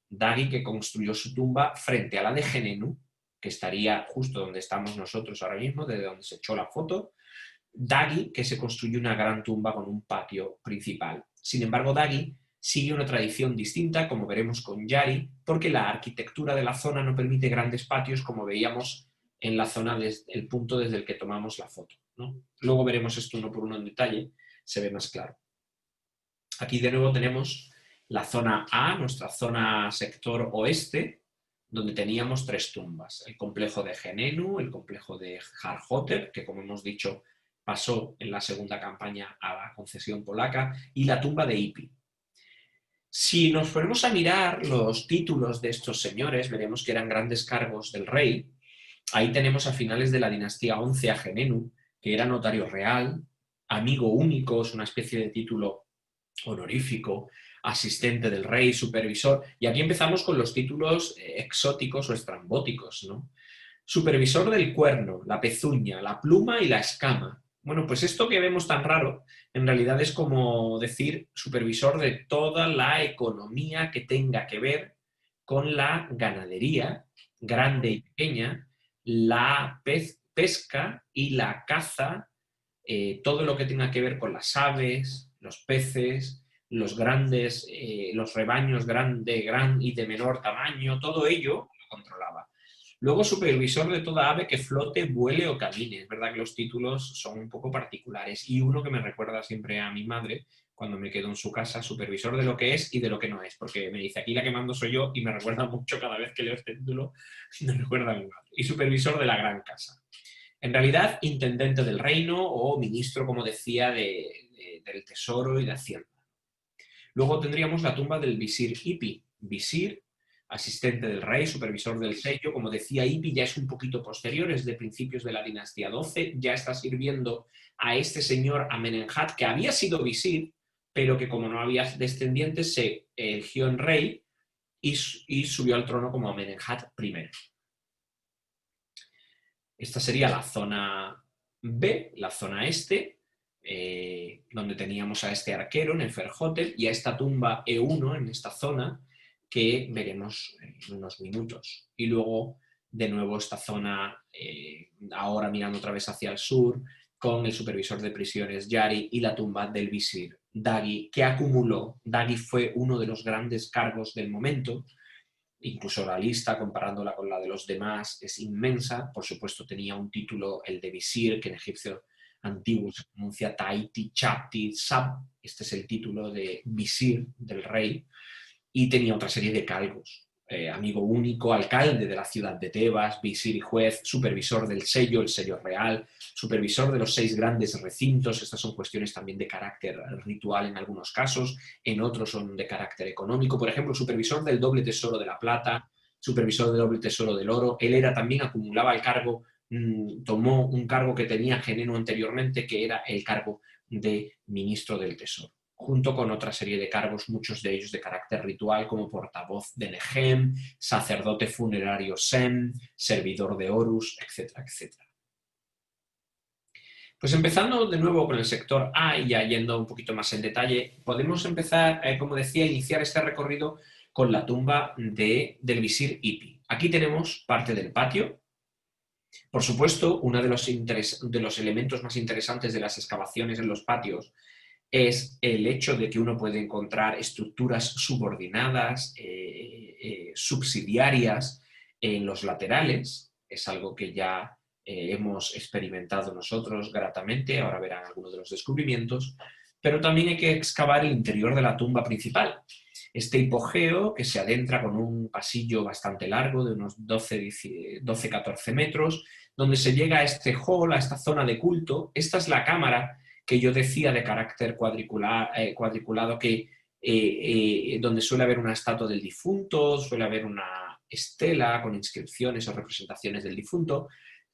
que construyó su tumba frente a la de Genenu, que estaría justo donde estamos nosotros ahora mismo, desde donde se echó la foto. Dagi, que se construyó una gran tumba con un patio principal. Sin embargo, Dagi sigue una tradición distinta, como veremos con Yari, porque la arquitectura de la zona no permite grandes patios, como veíamos en la zona desde el punto desde el que tomamos la foto, ¿no? Luego veremos esto uno por uno en detalle, se ve más claro. Aquí de nuevo tenemos la zona A, nuestra zona sector oeste, donde teníamos 3 tumbas. El complejo de Genenu, el complejo de Jarhotep, que como hemos dicho pasó en la segunda campaña a la concesión polaca, y la tumba de Ipi. Si nos ponemos a mirar los títulos de estos señores, veremos que eran grandes cargos del rey. Ahí tenemos a finales de la dinastía 11 a Genenu, que era notario real, amigo único, es una especie de título honorífico, asistente del rey, supervisor, y aquí empezamos con los títulos exóticos o estrambóticos, ¿no? Supervisor del cuerno, la pezuña, la pluma y la escama. Bueno, pues esto que vemos tan raro, en realidad es como decir supervisor de toda la economía que tenga que ver con la ganadería, grande y pequeña, la pesca y la caza, todo lo que tenga que ver con las aves, los peces, los grandes, los rebaños de gran y de menor tamaño, todo ello lo controlaba. Luego, supervisor de toda ave que flote, vuele o camine. Es verdad que los títulos son un poco particulares. Y uno que me recuerda siempre a mi madre, cuando me quedo en su casa, supervisor de lo que es y de lo que no es. Porque me dice, aquí la que mando soy yo, y me recuerda mucho cada vez que leo este título, me recuerda a mi madre. Y supervisor de la gran casa. En realidad, intendente del reino o ministro, como decía, del tesoro y de Hacienda. Luego tendríamos la tumba del visir Ipi. Visir, asistente del rey, supervisor del sello. Como decía, Ipi ya es un poquito posterior, es de principios de la dinastía 12, ya está sirviendo a este señor Amenemhat, que había sido visir, pero que como no había descendientes, se eligió en rey y subió al trono como Amenemhat I. Esta sería la zona B, la zona este, donde teníamos a este arquero, Neferhotep, y a esta tumba E1 en esta zona, que veremos en unos minutos. Y luego, de nuevo, esta zona, ahora mirando otra vez hacia el sur, con el supervisor de prisiones Yari y la tumba del visir Dagi, que acumuló. Dagi fue uno de los grandes cargos del momento. Incluso la lista, comparándola con la de los demás, es inmensa. Por supuesto, tenía un título, el de visir, que en egipcio antiguo se pronuncia Taiti, Chapti, Sab. Este es el título de visir del rey. Y tenía otra serie de cargos. Amigo único, alcalde de la ciudad de Tebas, visir y juez, supervisor del sello, el sello real, supervisor de los 6 grandes recintos. Estas son cuestiones también de carácter ritual en algunos casos, en otros son de carácter económico. Por ejemplo, supervisor del doble tesoro de la plata, supervisor del doble tesoro del oro. Él era también, acumulaba el cargo, tomó un cargo que tenía Geneno anteriormente, que era el cargo de ministro del tesoro, junto con otra serie de cargos, muchos de ellos de carácter ritual, como portavoz de Nehem, sacerdote funerario Sem, servidor de Horus, etcétera, etcétera. Pues empezando de nuevo con el sector A y ya yendo un poquito más en detalle, podemos empezar, como decía, a iniciar este recorrido con la tumba del visir Ipi. Aquí tenemos parte del patio. Por supuesto, uno de los elementos más interesantes de las excavaciones en los patios es el hecho de que uno puede encontrar estructuras subordinadas, subsidiarias en los laterales. Es algo que ya hemos experimentado nosotros gratamente, ahora verán algunos de los descubrimientos, pero también hay que excavar el interior de la tumba principal. Este hipogeo, que se adentra con un pasillo bastante largo, de unos 12-14 metros, donde se llega a este hall, a esta zona de culto. Esta es la cámara que yo decía de carácter cuadriculado, donde suele haber una estatua del difunto, suele haber una estela con inscripciones o representaciones del difunto,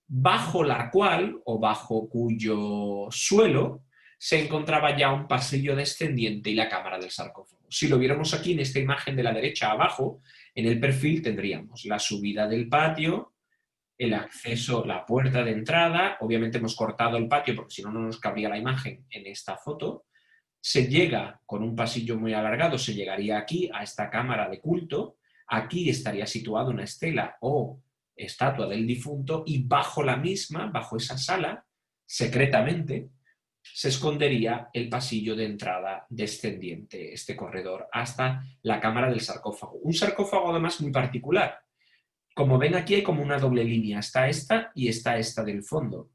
bajo la cual o bajo cuyo suelo se encontraba ya un pasillo descendiente y la cámara del sarcófago. Si lo viéramos aquí en esta imagen de la derecha abajo, en el perfil tendríamos la subida del patio, el acceso, la puerta de entrada. Obviamente hemos cortado el patio porque si no, no nos cabría la imagen en esta foto. Se llega con un pasillo muy alargado, se llegaría aquí a esta cámara de culto. Aquí estaría situada una estela o estatua del difunto y bajo la misma, bajo esa sala, secretamente, se escondería el pasillo de entrada descendiente, este corredor, hasta la cámara del sarcófago. Un sarcófago además muy particular. Como ven aquí hay como una doble línea, está esta y está esta del fondo.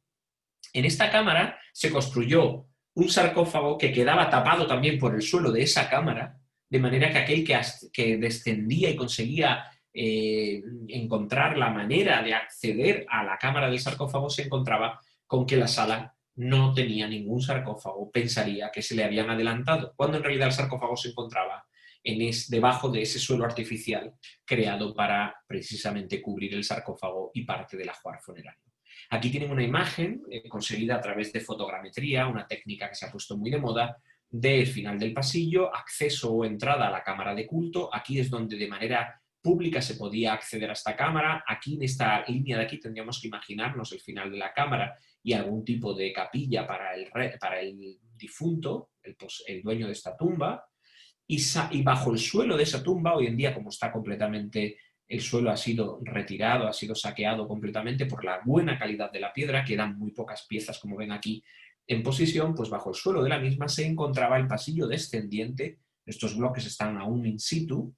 En esta cámara se construyó un sarcófago que quedaba tapado también por el suelo de esa cámara, de manera que aquel que descendía y conseguía encontrar la manera de acceder a la cámara del sarcófago se encontraba con que la sala no tenía ningún sarcófago, pensaría que se le habían adelantado, cuando en realidad el sarcófago se encontraba debajo de ese suelo artificial creado para precisamente cubrir el sarcófago y parte del ajuar funerario. Aquí tienen una imagen conseguida a través de fotogrametría, una técnica que se ha puesto muy de moda, del final del pasillo, acceso o entrada a la cámara de culto. Aquí es donde de manera pública se podía acceder a esta cámara. Aquí en esta línea de aquí tendríamos que imaginarnos el final de la cámara y algún tipo de capilla para el difunto, el dueño de esta tumba. Y bajo el suelo de esa tumba, hoy en día como está completamente, el suelo ha sido retirado, ha sido saqueado completamente por la buena calidad de la piedra, quedan muy pocas piezas como ven aquí en posición, pues bajo el suelo de la misma se encontraba el pasillo descendiente, estos bloques están aún in situ,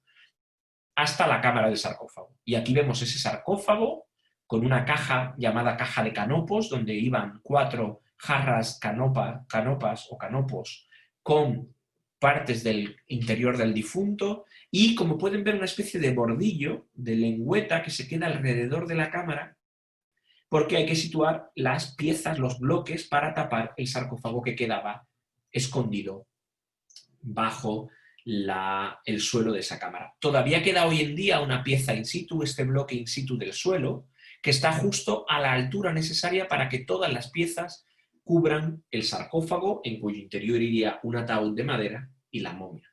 hasta la cámara del sarcófago. Y aquí vemos ese sarcófago con una caja llamada caja de canopos, donde iban 4 jarras canopas o canopos con partes del interior del difunto y, como pueden ver, una especie de bordillo, de lengüeta que se queda alrededor de la cámara porque hay que situar las piezas, los bloques, para tapar el sarcófago que quedaba escondido bajo el suelo de esa cámara. Todavía queda hoy en día una pieza in situ, este bloque in situ del suelo, que está justo a la altura necesaria para que todas las piezas cubran el sarcófago, en cuyo interior iría un ataúd de madera y la momia.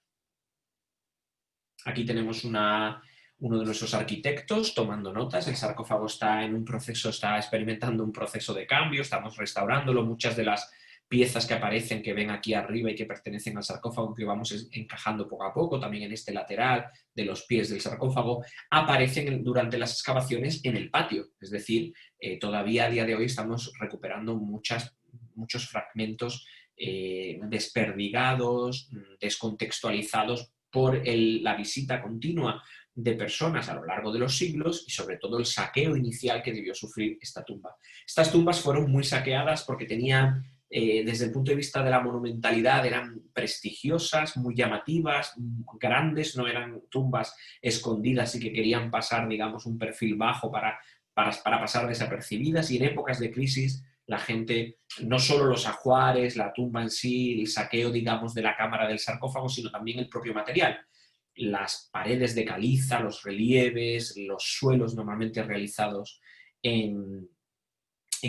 Aquí tenemos uno de nuestros arquitectos tomando notas. El sarcófago está en un proceso, está experimentando un proceso de cambio, estamos restaurándolo. Muchas de las piezas que aparecen, que ven aquí arriba y que pertenecen al sarcófago, que vamos encajando poco a poco, también en este lateral de los pies del sarcófago, aparecen durante las excavaciones en el patio. Es decir, todavía a día de hoy estamos recuperando muchos fragmentos desperdigados, descontextualizados por la visita continua de personas a lo largo de los siglos y sobre todo el saqueo inicial que debió sufrir esta tumba. Estas tumbas fueron muy saqueadas porque tenían, desde el punto de vista de la monumentalidad, eran prestigiosas, muy llamativas, grandes, no eran tumbas escondidas y que querían pasar, digamos, un perfil bajo para pasar desapercibidas, y en épocas de crisis la gente, no solo los ajuares, la tumba en sí, el saqueo, digamos, de la cámara del sarcófago, sino también el propio material. Las paredes de caliza, los relieves, los suelos normalmente realizados en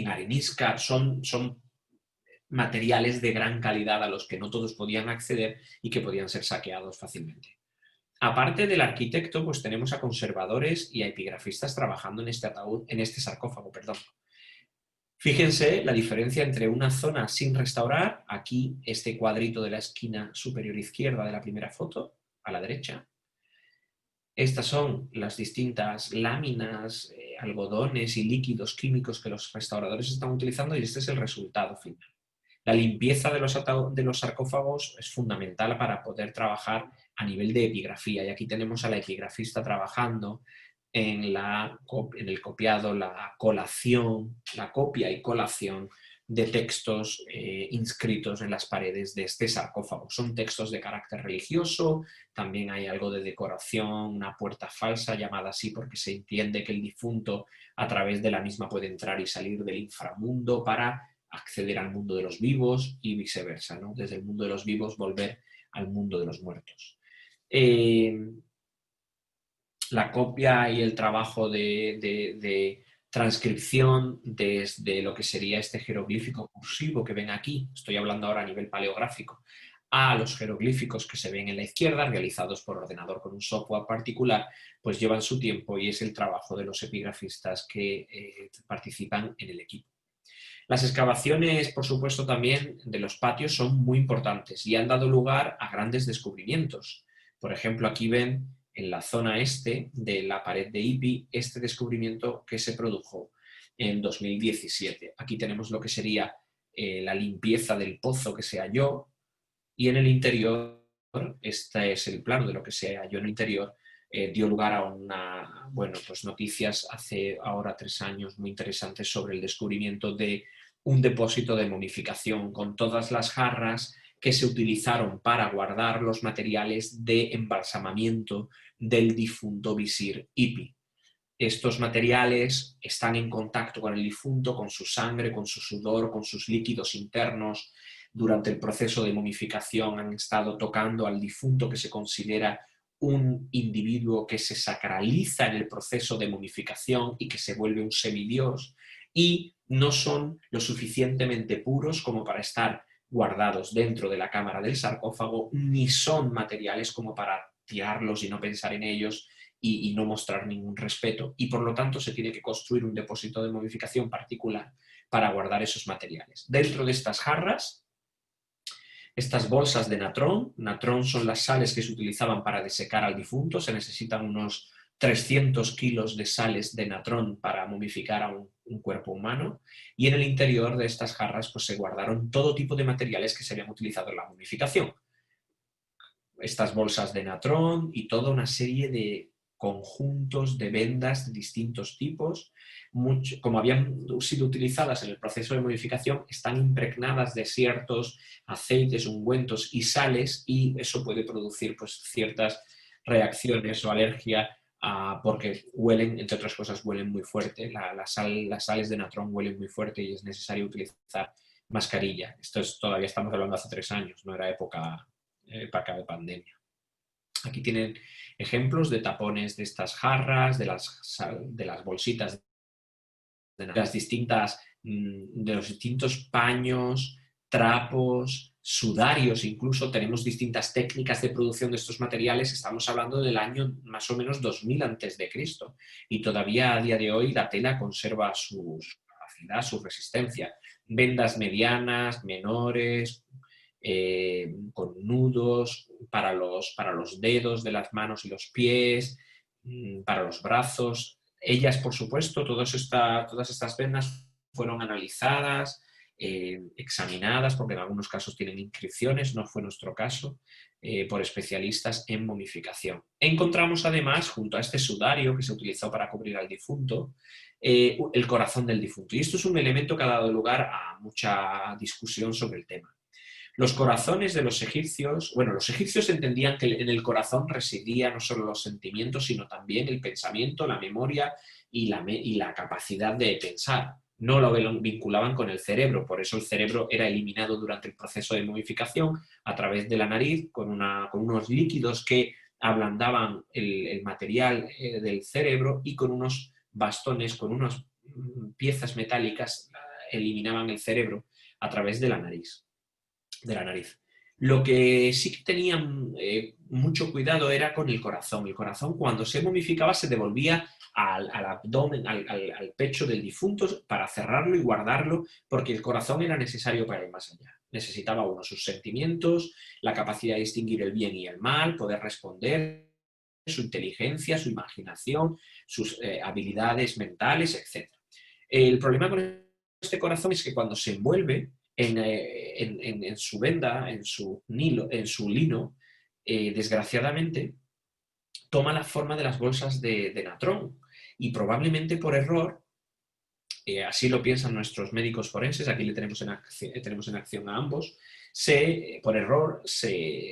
arenisca, son materiales de gran calidad a los que no todos podían acceder y que podían ser saqueados fácilmente. Aparte del arquitecto, pues tenemos a conservadores y a epigrafistas trabajando en este sarcófago, perdón. Fíjense la diferencia entre una zona sin restaurar, aquí este cuadrito de la esquina superior izquierda de la primera foto, a la derecha. Estas son las distintas láminas, algodones y líquidos químicos que los restauradores están utilizando, y este es el resultado final. La limpieza de los sarcófagos es fundamental para poder trabajar a nivel de epigrafía, y aquí tenemos a la epigrafista trabajando en el copiado, la copia y colación de textos inscritos en las paredes de este sarcófago. Son textos de carácter religioso, también hay algo de decoración, una puerta falsa llamada así porque se entiende que el difunto a través de la misma puede entrar y salir del inframundo para acceder al mundo de los vivos y viceversa, ¿no? Desde el mundo de los vivos volver al mundo de los muertos. La copia y el trabajo de transcripción desde lo que sería este jeroglífico cursivo que ven aquí, estoy hablando ahora a nivel paleográfico, a los jeroglíficos que se ven en la izquierda, realizados por ordenador con un software particular, pues llevan su tiempo y es el trabajo de los epigrafistas que participan en el equipo. Las excavaciones, por supuesto, también de los patios son muy importantes y han dado lugar a grandes descubrimientos. Por ejemplo, aquí ven en la zona este de la pared de Ipi este descubrimiento que se produjo en 2017. Aquí tenemos lo que sería la limpieza del pozo que se halló, y en el interior, este es el plano de lo que se halló en el interior, dio lugar a pues noticias hace ahora 3 años muy interesantes sobre el descubrimiento de un depósito de momificación con todas las jarras que se utilizaron para guardar los materiales de embalsamamiento del difunto visir Ipi. Estos materiales están en contacto con el difunto, con su sangre, con su sudor, con sus líquidos internos. Durante el proceso de momificación han estado tocando al difunto, que se considera un individuo que se sacraliza en el proceso de momificación y que se vuelve un semidios, y no son lo suficientemente puros como para estar guardados dentro de la cámara del sarcófago, ni son materiales como para tirarlos y no pensar en ellos y no mostrar ningún respeto, y por lo tanto se tiene que construir un depósito de momificación particular para guardar esos materiales. Dentro de estas jarras, estas bolsas de natrón son las sales que se utilizaban para desecar al difunto, se necesitan unos 300 kilos de sales de natrón para momificar a un cuerpo humano, y en el interior de estas jarras pues, se guardaron todo tipo de materiales que se habían utilizado en la momificación. Estas bolsas de natrón y toda una serie de conjuntos de vendas de distintos tipos, como habían sido utilizadas en el proceso de momificación, están impregnadas de ciertos aceites, ungüentos y sales, y eso puede producir pues, ciertas reacciones o alergia porque huelen, entre otras cosas, huelen muy fuerte. Las sales de natrón huelen muy fuerte y es necesario utilizar mascarilla. Todavía estamos hablando hace 3 años, no era época de pandemia. Aquí tienen ejemplos de tapones de estas jarras, de las bolsitas, de los distintos paños, trapos, sudarios. Incluso tenemos distintas técnicas de producción de estos materiales. Estamos hablando del año más o menos 2000 a.C. y todavía a día de hoy la tela conserva su capacidad, su resistencia. Vendas medianas, menores, con nudos para los dedos de las manos y los pies, para los brazos. Ellas, por supuesto, todas estas vendas fueron analizadas, examinadas, porque en algunos casos tienen inscripciones, no fue nuestro caso, por especialistas en momificación. Encontramos además, junto a este sudario que se utilizó para cubrir al difunto, el corazón del difunto. Y esto es un elemento que ha dado lugar a mucha discusión sobre el tema. Los corazones de los egipcios entendían que en el corazón residían no solo los sentimientos, sino también el pensamiento, la memoria y la capacidad de pensar. No lo vinculaban con el cerebro, por eso el cerebro era eliminado durante el proceso de momificación a través de la nariz con unos líquidos que ablandaban el material del cerebro, y con unos bastones, con unas piezas metálicas, eliminaban el cerebro a través de la nariz. Lo que sí que tenían mucho cuidado era con el corazón. El corazón, cuando se momificaba, se devolvía al abdomen, al pecho del difunto, para cerrarlo y guardarlo, porque el corazón era necesario para ir más allá. Necesitaba uno sus sentimientos, la capacidad de distinguir el bien y el mal, poder responder, su inteligencia, su imaginación, sus habilidades mentales, etc. El problema con este corazón es que cuando se envuelve en su venda, en su lino, desgraciadamente toma la forma de las bolsas de natrón, y probablemente por error, así lo piensan nuestros médicos forenses, aquí le tenemos en acción a ambos, por error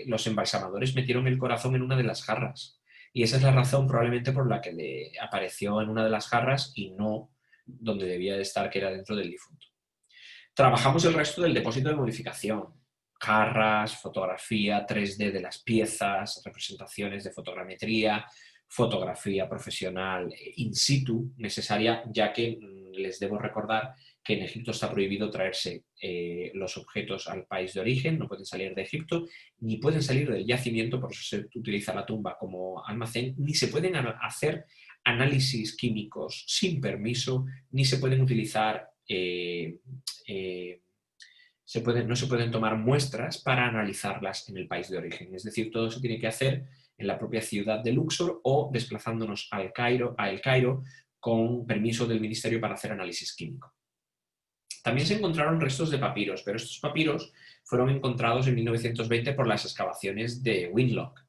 los embalsamadores metieron el corazón en una de las jarras, y esa es la razón probablemente por la que le apareció en una de las jarras y no donde debía de estar, que era dentro del difunto. Trabajamos el resto del depósito de modificación: jarras, fotografía 3D de las piezas, representaciones de fotogrametría, fotografía profesional in situ necesaria, ya que les debo recordar que en Egipto está prohibido traerse los objetos al país de origen, no pueden salir de Egipto, ni pueden salir del yacimiento, por eso se utiliza la tumba como almacén, ni se pueden hacer análisis químicos sin permiso, ni se pueden utilizar no se pueden tomar muestras para analizarlas en el país de origen. Es decir, todo se tiene que hacer en la propia ciudad de Luxor o desplazándonos a El Cairo con permiso del ministerio para hacer análisis químico. También se encontraron restos de papiros, pero estos papiros fueron encontrados en 1920 por las excavaciones de Winlock.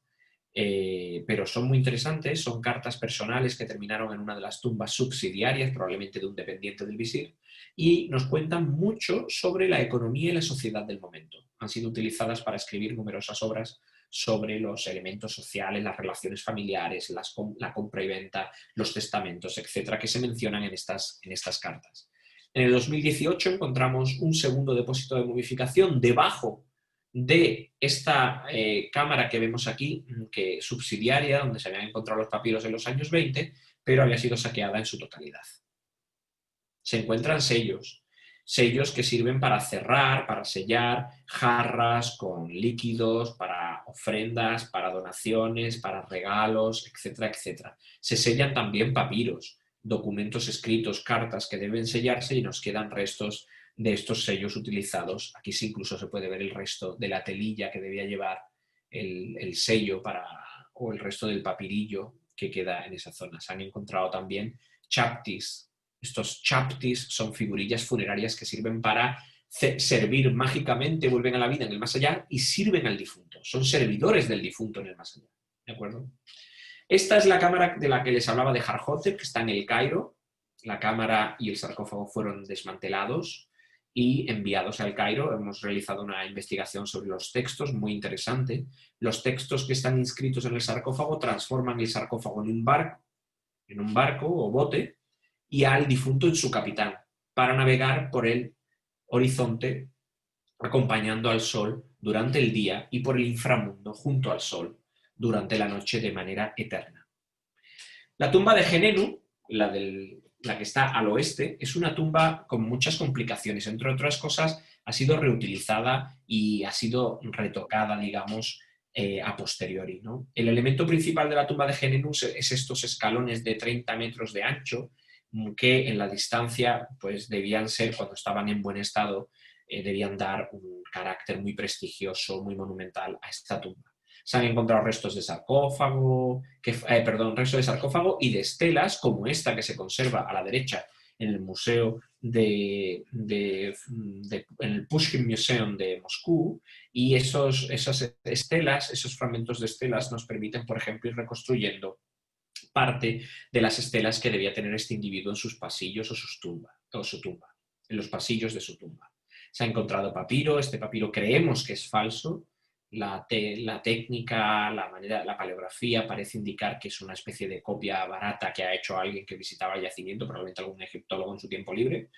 Pero son muy interesantes, son cartas personales que terminaron en una de las tumbas subsidiarias, probablemente de un dependiente del visir, y nos cuentan mucho sobre la economía y la sociedad del momento. Han sido utilizadas para escribir numerosas obras sobre los elementos sociales, las relaciones familiares, la compra y venta, los testamentos, etcétera, que se mencionan en estas cartas. En el 2018 encontramos un segundo depósito de momificación debajo de esta cámara que vemos aquí, que subsidiaria, donde se habían encontrado los papiros en los años 20, pero había sido saqueada en su totalidad. Se encuentran sellos que sirven para cerrar, para sellar jarras con líquidos, para ofrendas, para donaciones, para regalos, etcétera, etcétera. Se sellan también papiros, documentos escritos, cartas que deben sellarse y nos quedan restos de estos sellos utilizados. Aquí sí incluso se puede ver el resto de la telilla que debía llevar el sello o el resto del papirillo que queda en esa zona. Se han encontrado también chaptis. Estos chaptis son figurillas funerarias que sirven para servir mágicamente, vuelven a la vida en el más allá y sirven al difunto. Son servidores del difunto en el más allá. ¿De acuerdo? Esta es la cámara de la que les hablaba de Harhotep, que está en el Cairo. La cámara y el sarcófago fueron desmantelados y enviados al Cairo. Hemos realizado una investigación sobre los textos, muy interesante. Los textos que están inscritos en el sarcófago transforman el sarcófago en un barco o bote, y al difunto en su capitán, para navegar por el horizonte acompañando al sol durante el día y por el inframundo junto al sol durante la noche de manera eterna. La tumba de Genenu, la que está al oeste, es una tumba con muchas complicaciones. Entre otras cosas, ha sido reutilizada y ha sido retocada, digamos, a posteriori, ¿no? El elemento principal de la tumba de Genenu es estos escalones de 30 metros de ancho, que en la distancia pues debían ser, cuando estaban en buen estado, debían dar un carácter muy prestigioso, muy monumental a esta tumba. Se han encontrado restos de sarcófago, restos de sarcófago y de estelas, como esta que se conserva a la derecha en el museo en el Pushkin Museum de Moscú, y esas estelas, esos fragmentos de estelas nos permiten, por ejemplo, ir reconstruyendo parte de las estelas que debía tener este individuo en sus pasillos o su tumba, en los pasillos de su tumba. Se ha encontrado papiro, este papiro creemos que es falso, la técnica, la manera, la paleografía parece indicar que es una especie de copia barata que ha hecho alguien que visitaba el yacimiento, probablemente algún egiptólogo en su tiempo libre,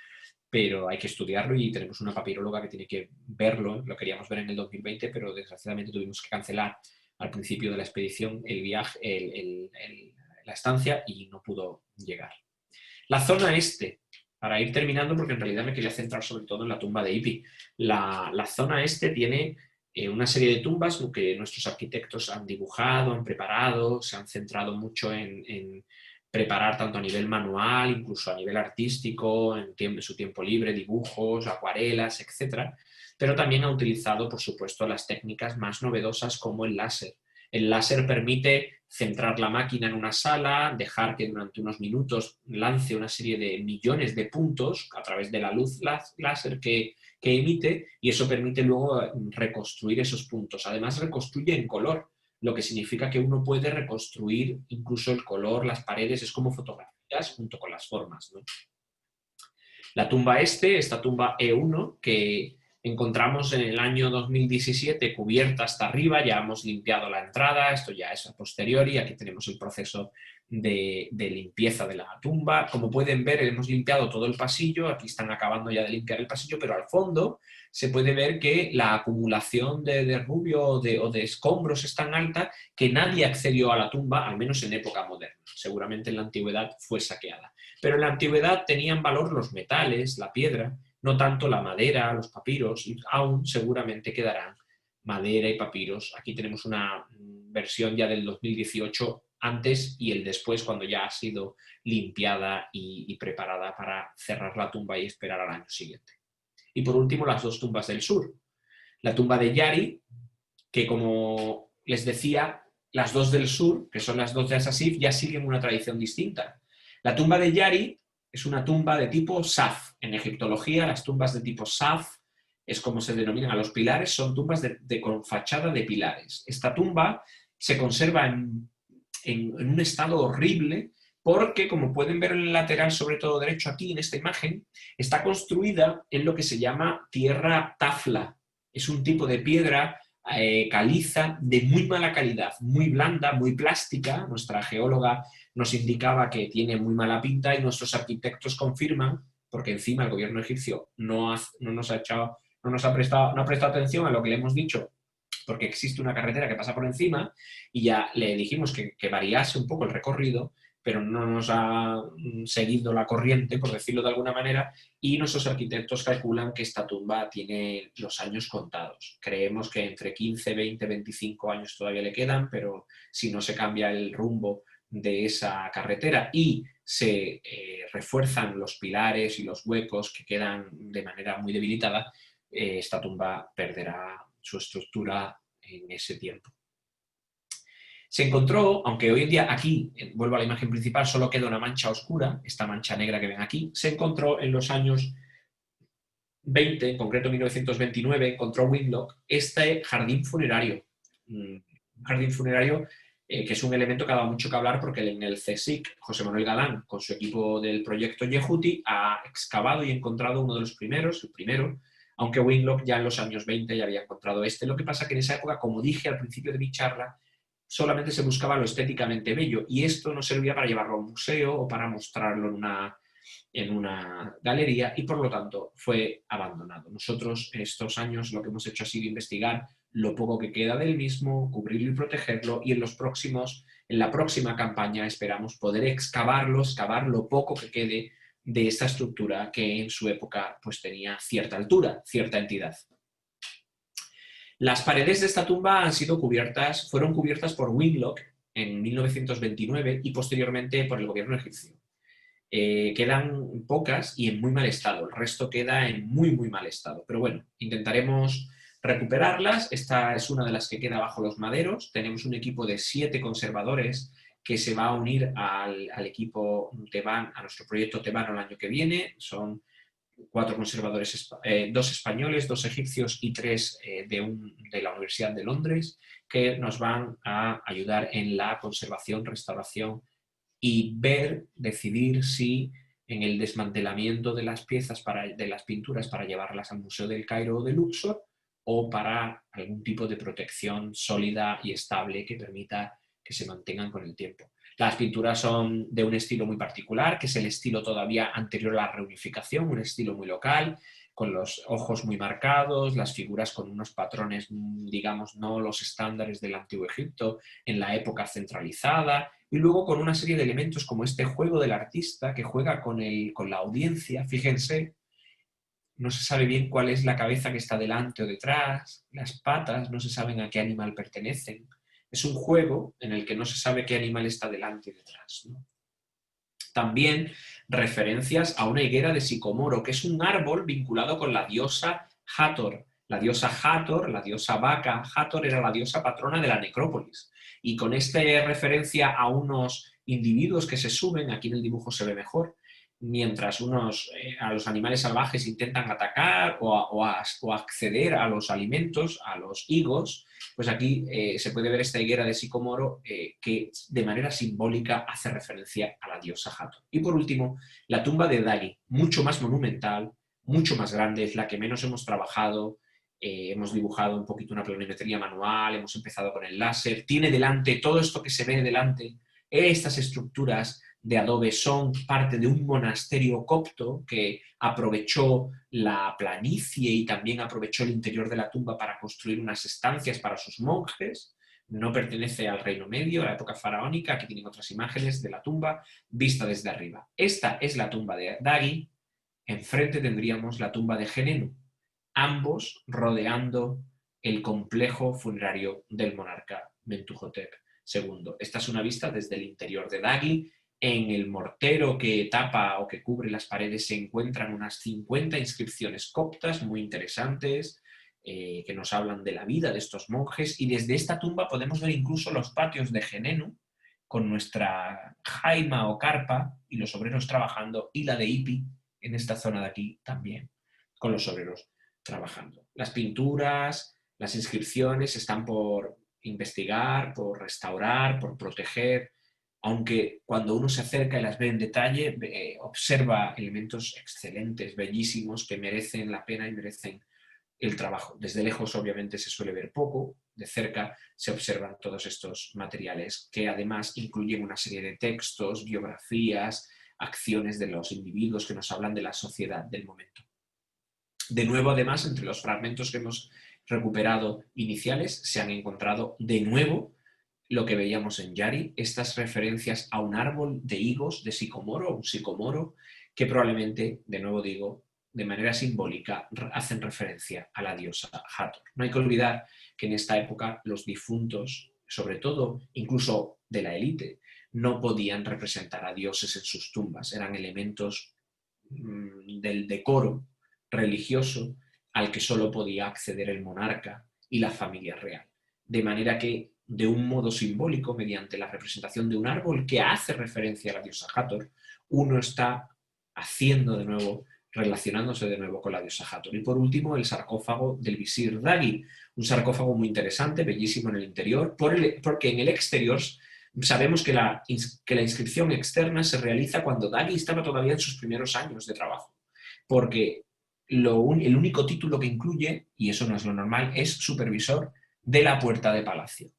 pero hay que estudiarlo y tenemos una papiróloga que tiene que verlo. Lo queríamos ver en el 2020, pero desgraciadamente tuvimos que cancelar al principio de la expedición el viaje, la estancia, y no pudo llegar. La zona este, para ir terminando, porque en realidad me quería centrar sobre todo en la tumba de Ipi. La zona este tiene una serie de tumbas que nuestros arquitectos han dibujado, han preparado, se han centrado mucho en preparar tanto a nivel manual, incluso a nivel artístico, en su tiempo libre, dibujos, acuarelas, etc. Pero también ha utilizado, por supuesto, las técnicas más novedosas como el láser. El láser permite centrar la máquina en una sala, dejar que durante unos minutos lance una serie de millones de puntos a través de la luz láser que emite, y eso permite luego reconstruir esos puntos. Además, reconstruye en color, lo que significa que uno puede reconstruir incluso el color, las paredes, es como fotografías junto con las formas, ¿no? La tumba esta tumba E1, que encontramos en el año 2017 cubierta hasta arriba, ya hemos limpiado la entrada, esto ya es a posteriori, aquí tenemos el proceso de limpieza de la tumba. Como pueden ver, hemos limpiado todo el pasillo, aquí están acabando ya de limpiar el pasillo, pero al fondo se puede ver que la acumulación de derrubio o de escombros es tan alta que nadie accedió a la tumba, al menos en época moderna. Seguramente en la antigüedad fue saqueada. Pero en la antigüedad tenían valor los metales, la piedra, no tanto la madera, los papiros, y aún seguramente quedarán madera y papiros. Aquí tenemos una versión ya del 2018, antes y el después, cuando ya ha sido limpiada y preparada para cerrar la tumba y esperar al año siguiente. Y por último, las dos tumbas del sur. La tumba de Yari, que como les decía, las dos del sur, que son las dos de Asasif, ya siguen una tradición distinta. La tumba de Yari Es una tumba de tipo Saf. En egiptología, las tumbas de tipo Saf es como se denominan a los pilares, son tumbas con fachada de pilares. Esta tumba se conserva en un estado horrible porque, como pueden ver en el lateral, sobre todo derecho aquí en esta imagen, está construida en lo que se llama tierra tafla. Es un tipo de piedra caliza de muy mala calidad, muy blanda, muy plástica. Nuestra geóloga nos indicaba que tiene muy mala pinta y nuestros arquitectos confirman, porque encima el gobierno egipcio no ha prestado atención a lo que le hemos dicho, porque existe una carretera que pasa por encima y ya le dijimos que variase un poco el recorrido, pero no nos ha seguido la corriente, por decirlo de alguna manera, y nuestros arquitectos calculan que esta tumba tiene los años contados. Creemos que entre 15, 20, 25 años todavía le quedan, pero si no se cambia el rumbo de esa carretera y se refuerzan los pilares y los huecos que quedan de manera muy debilitada, esta tumba perderá su estructura en ese tiempo. Se encontró, aunque hoy en día aquí, vuelvo a la imagen principal, solo queda una mancha oscura, esta mancha negra que ven aquí, se encontró en los años 20, en concreto 1929, encontró Winlock este jardín funerario. Un jardín funerario que es un elemento que ha dado mucho que hablar porque en el CSIC, José Manuel Galán, con su equipo del proyecto Yehuti, ha excavado y encontrado uno de los primeros, el primero, aunque Winlock ya en los años 20 ya había encontrado este. Lo que pasa que en esa época, como dije al principio de mi charla, solamente se buscaba lo estéticamente bello y esto no servía para llevarlo a un museo o para mostrarlo en una galería y por lo tanto fue abandonado. Nosotros en estos años lo que hemos hecho ha sido investigar lo poco que queda del mismo, cubrirlo y protegerlo y en la próxima campaña esperamos poder excavar lo poco que quede de esta estructura que en su época pues tenía cierta altura, cierta entidad. Las paredes de esta tumba fueron cubiertas por Winlock en 1929 y posteriormente por el gobierno egipcio. Quedan pocas y en muy mal estado, el resto queda en muy, muy mal estado. Pero bueno, intentaremos recuperarlas. Esta es una de las que queda bajo los maderos. Tenemos un equipo de 7 conservadores que se va a unir al equipo Teban, a nuestro proyecto Teban el año que viene. Son 4 conservadores, 2 españoles, 2 egipcios y 3 de la Universidad de Londres, que nos van a ayudar en la conservación, restauración y decidir si en el desmantelamiento de las piezas, de las pinturas para llevarlas al Museo del Cairo o de Luxor o para algún tipo de protección sólida y estable que permita que se mantengan con el tiempo. Las pinturas son de un estilo muy particular, que es el estilo todavía anterior a la reunificación, un estilo muy local, con los ojos muy marcados, las figuras con unos patrones, digamos, no los estándares del Antiguo Egipto, en la época centralizada, y luego con una serie de elementos como este juego del artista que juega con la audiencia. Fíjense, no se sabe bien cuál es la cabeza que está delante o detrás, las patas no se saben a qué animal pertenecen. Es un juego en el que no se sabe qué animal está delante y detrás, ¿no? También referencias a una higuera de sicomoro, que es un árbol vinculado con la diosa Hathor. La diosa Hathor, la diosa vaca Hathor, era la diosa patrona de la necrópolis. Y con esta referencia a unos individuos que se suben, aquí en el dibujo se ve mejor, mientras a los animales salvajes intentan atacar o acceder a los alimentos, a los higos, pues aquí se puede ver esta higuera de sicomoro que de manera simbólica hace referencia a la diosa Hathor. Y por último, la tumba de Dali, mucho más monumental, mucho más grande, es la que menos hemos trabajado. Hemos dibujado un poquito una planimetría manual, hemos empezado con el láser. Tiene delante, todo esto que se ve delante, estas estructuras de adobe son parte de un monasterio copto que aprovechó la planicie y también aprovechó el interior de la tumba para construir unas estancias para sus monjes. No pertenece al Reino Medio, a la época faraónica. Aquí tienen otras imágenes de la tumba vista desde arriba. Esta es la tumba de Dagi. Enfrente tendríamos la tumba de Genenu, ambos rodeando el complejo funerario del monarca Mentuhotep II. Esta es una vista desde el interior de Dagi. En el mortero que tapa o que cubre las paredes se encuentran unas 50 inscripciones coptas muy interesantes que nos hablan de la vida de estos monjes, y desde esta tumba podemos ver incluso los patios de Genenu, con nuestra jaima o carpa y los obreros trabajando, y la de Ipi, en esta zona de aquí también, con los obreros trabajando. Las pinturas, las inscripciones están por investigar, por restaurar, por proteger, aunque cuando uno se acerca y las ve en detalle, observa elementos excelentes, bellísimos, que merecen la pena y merecen el trabajo. Desde lejos obviamente se suele ver poco, de cerca se observan todos estos materiales que además incluyen una serie de textos, biografías, acciones de los individuos que nos hablan de la sociedad del momento. De nuevo, además, entre los fragmentos que hemos recuperado iniciales, se han encontrado de nuevo lo que veíamos en Yari, estas referencias a un árbol de higos, de sicomoro, un sicomoro, que probablemente, de nuevo digo, de manera simbólica hacen referencia a la diosa Hathor. No hay que olvidar que en esta época los difuntos, sobre todo incluso de la élite, no podían representar a dioses en sus tumbas, eran elementos del decoro religioso al que solo podía acceder el monarca y la familia real. De manera que, de un modo simbólico, mediante la representación de un árbol que hace referencia a la diosa Hathor, uno está haciendo de nuevo, relacionándose de nuevo con la diosa Hathor. Y por último, el sarcófago del visir Dagi, un sarcófago muy interesante, bellísimo en el interior, porque en el exterior sabemos que la inscripción externa se realiza cuando Dagi estaba todavía en sus primeros años de trabajo, porque el único título que incluye, y eso no es lo normal, es supervisor de la puerta de palacio.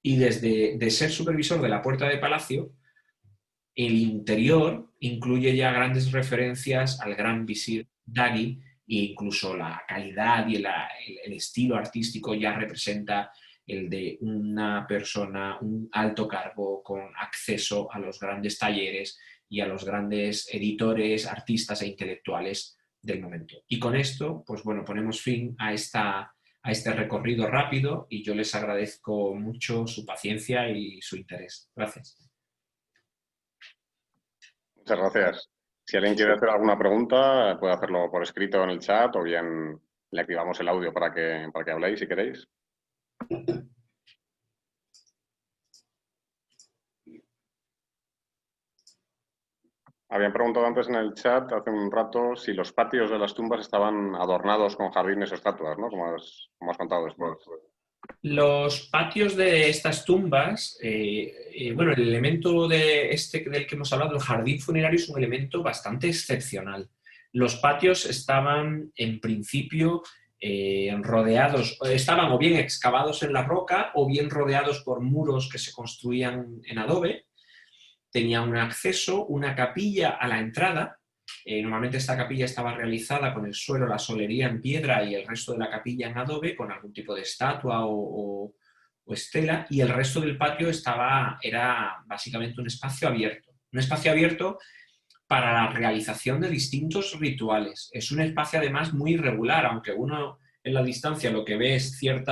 Y desde de ser supervisor de la puerta de palacio, el interior incluye ya grandes referencias al gran visir Dagi, e incluso la calidad y el estilo artístico ya representa el de una persona, un alto cargo con acceso a los grandes talleres y a los grandes editores, artistas e intelectuales del momento. Y con esto, pues bueno, ponemos fin a este recorrido rápido y yo les agradezco mucho su paciencia y su interés. Gracias. Muchas gracias. Si alguien quiere hacer alguna pregunta, puede hacerlo por escrito en el chat o bien le activamos el audio para que habléis si queréis. Habían preguntado antes en el chat, hace un rato, si los patios de las tumbas estaban adornados con jardines o estatuas, ¿no? Como has contado después. Los patios de estas tumbas, bueno, el elemento del que hemos hablado, el jardín funerario, es un elemento bastante excepcional. Los patios estaban, en principio, rodeados, estaban o bien excavados en la roca o bien rodeados por muros que se construían en adobe. Tenía un acceso, una capilla a la entrada. Normalmente esta capilla estaba realizada con el suelo, la solería en piedra y el resto de la capilla en adobe, con algún tipo de estatua o estela, y el resto del patio era básicamente un espacio abierto. Un espacio abierto para la realización de distintos rituales. Es un espacio además muy irregular, aunque uno en la distancia lo que ve es en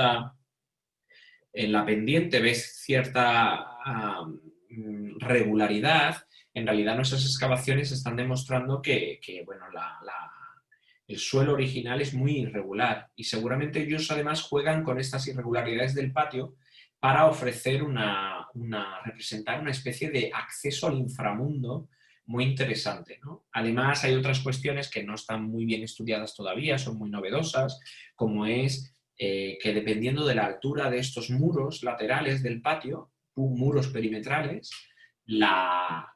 la pendiente ves cierta regularidad. En realidad nuestras excavaciones están demostrando que bueno, el suelo original es muy irregular y seguramente ellos además juegan con estas irregularidades del patio para ofrecer representar una especie de acceso al inframundo muy interesante, ¿no? Además hay otras cuestiones que no están muy bien estudiadas todavía, son muy novedosas, como es que dependiendo de la altura de estos muros laterales del patio, muros perimetrales,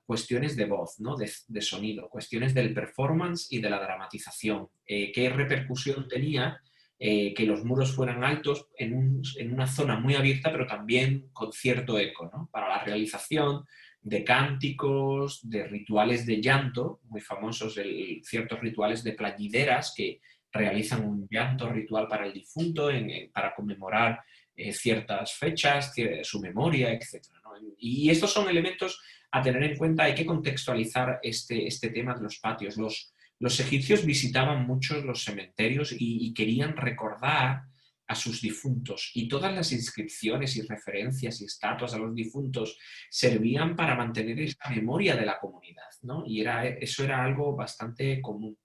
cuestiones de voz, ¿no? de sonido, cuestiones del performance y de la dramatización. ¿Qué repercusión tenía que los muros fueran altos en una zona muy abierta, pero también con cierto eco, ¿no? Para la realización de cánticos, de rituales de llanto, muy famosos, ciertos rituales de plañideras que realizan un llanto ritual para el difunto, para conmemorar ciertas fechas, su memoria, etc., ¿no? Y estos son elementos a tener en cuenta. Hay que contextualizar este tema de los patios. Los egipcios visitaban muchos los cementerios y querían recordar a sus difuntos, y todas las inscripciones y referencias y estatuas a los difuntos servían para mantener esa memoria de la comunidad, ¿no? Y eso era algo bastante común.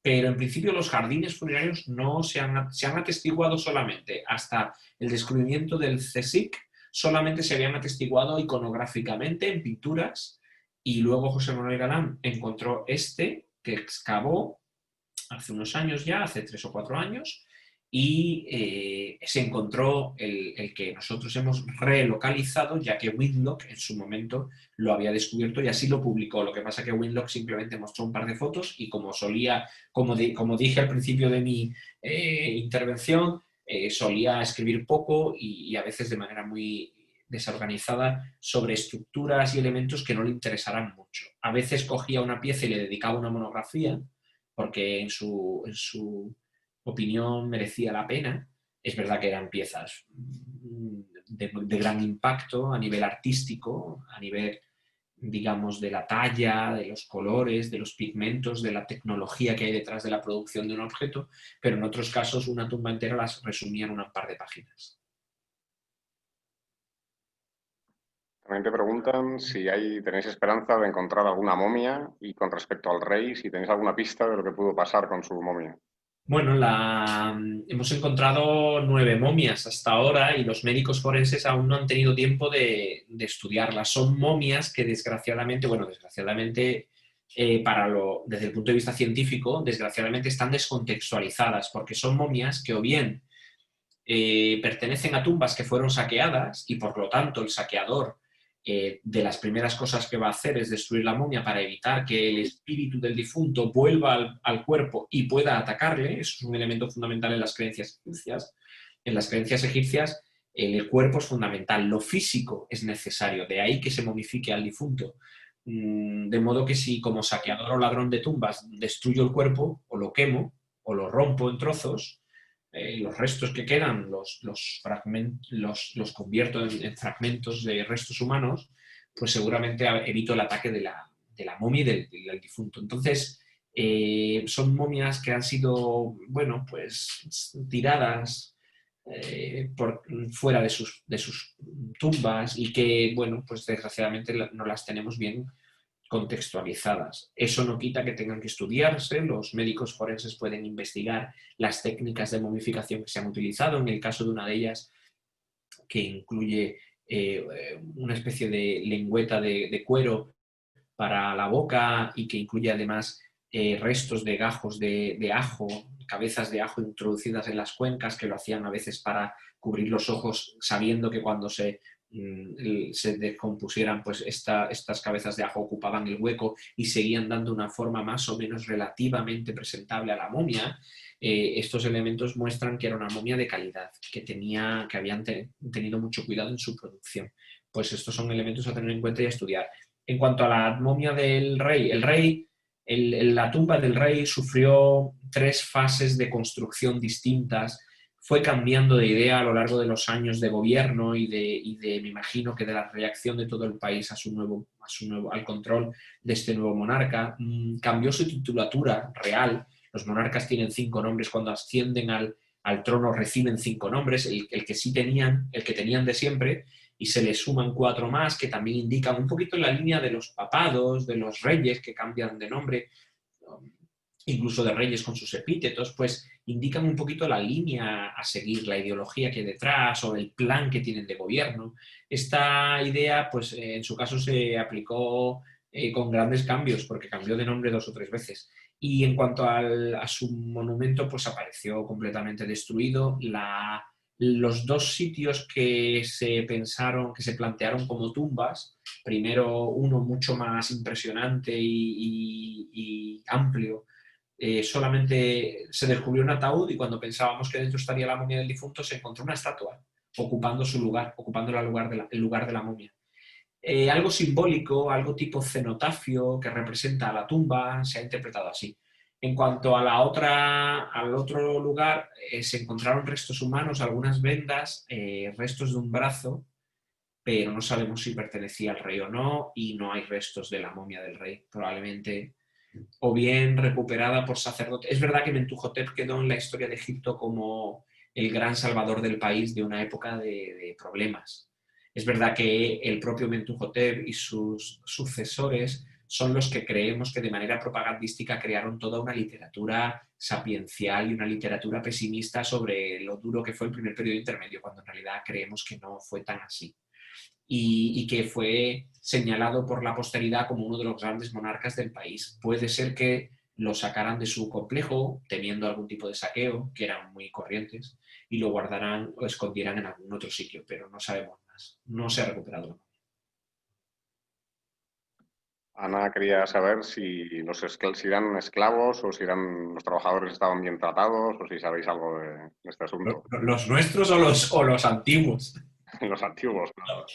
Pero en principio los jardines funerarios no se han atestiguado solamente hasta el descubrimiento del CSIC, solamente se habían atestiguado iconográficamente en pinturas, y luego José Manuel Galán encontró este, que excavó hace unos años ya, hace 3 o 4 años, y se encontró el que nosotros hemos relocalizado, ya que Whitlock en su momento lo había descubierto y así lo publicó. Lo que pasa es que Whitlock simplemente mostró un par de fotos y como solía, como dije al principio de mi intervención, solía escribir poco y a veces de manera muy desorganizada sobre estructuras y elementos que no le interesaran mucho. A veces cogía una pieza y le dedicaba una monografía, porque en su opinión merecía la pena. Es verdad que eran piezas de gran impacto a nivel artístico, a nivel, digamos, de la talla, de los colores, de los pigmentos, de la tecnología que hay detrás de la producción de un objeto, pero en otros casos una tumba entera las resumía en un par de páginas. También te preguntan si tenéis esperanza de encontrar alguna momia y con respecto al rey, si tenéis alguna pista de lo que pudo pasar con su momia. Bueno, hemos encontrado 9 momias hasta ahora y los médicos forenses aún no han tenido tiempo de estudiarlas. Son momias que desgraciadamente, desde el punto de vista científico, desgraciadamente están descontextualizadas porque son momias que o bien pertenecen a tumbas que fueron saqueadas y por lo tanto el saqueador de las primeras cosas que va a hacer es destruir la momia para evitar que el espíritu del difunto vuelva al cuerpo y pueda atacarle. Eso es un elemento fundamental en las creencias egipcias. En las creencias egipcias el cuerpo es fundamental, lo físico es necesario, de ahí que se momifique al difunto. De modo que si como saqueador o ladrón de tumbas destruyo el cuerpo, o lo quemo, o lo rompo en trozos, los restos que quedan los convierto en fragmentos de restos humanos, pues seguramente evito el ataque de la momia y del difunto. Entonces, son momias que han sido, bueno, pues tiradas fuera de sus tumbas y que, bueno, pues desgraciadamente no las tenemos bien contextualizadas. Eso no quita que tengan que estudiarse, los médicos forenses pueden investigar las técnicas de momificación que se han utilizado, en el caso de una de ellas que incluye una especie de lengüeta de cuero para la boca y que incluye además restos de gajos de ajo, cabezas de ajo introducidas en las cuencas que lo hacían a veces para cubrir los ojos sabiendo que cuando se descompusieran, pues estas cabezas de ajo ocupaban el hueco y seguían dando una forma más o menos relativamente presentable a la momia. Estos elementos muestran que era una momia de calidad, que habían tenido mucho cuidado en su producción. Pues estos son elementos a tener en cuenta y a estudiar. En cuanto a la momia del rey, la tumba del rey sufrió 3 fases de construcción distintas. Fue cambiando de idea a lo largo de los años de gobierno y me imagino que de la reacción de todo el país al control de este nuevo monarca. Cambió su titulatura real. Los monarcas tienen 5 nombres, cuando ascienden al trono reciben 5 nombres, el que tenían de siempre, y se les suman 4 más que también indican un poquito la línea de los papados, de los reyes que cambian de nombre, incluso de reyes con sus epítetos, pues indican un poquito la línea a seguir, la ideología que hay detrás o el plan que tienen de gobierno. Esta idea, pues en su caso se aplicó con grandes cambios, porque cambió de nombre 2 o 3 veces. Y en cuanto a su monumento, pues apareció completamente destruido. Los 2 sitios que se plantearon como tumbas, primero uno mucho más impresionante y amplio, solamente se descubrió un ataúd y cuando pensábamos que dentro estaría la momia del difunto se encontró una estatua ocupando el lugar de la momia. Algo simbólico, algo tipo cenotafio que representa a la tumba, se ha interpretado así. En cuanto al otro lugar, se encontraron restos humanos, algunas vendas, restos de un brazo, pero no sabemos si pertenecía al rey o no, y no hay restos de la momia del rey. Probablemente o bien recuperada por sacerdotes. Es verdad que Mentuhotep quedó en la historia de Egipto como el gran salvador del país de una época de problemas. Es verdad que el propio Mentuhotep y sus sucesores son los que creemos que de manera propagandística crearon toda una literatura sapiencial y una literatura pesimista sobre lo duro que fue el primer periodo intermedio, cuando en realidad creemos que no fue tan así. Y que fue señalado por la posteridad como uno de los grandes monarcas del país. Puede ser que lo sacaran de su complejo, temiendo algún tipo de saqueo, que eran muy corrientes, y lo guardarán o escondieran en algún otro sitio, pero no sabemos más. No se ha recuperado. Ana quería saber si eran esclavos o si los trabajadores estaban bien tratados o si sabéis algo de este asunto. ¿Los nuestros o los antiguos? Los antiguos, claro.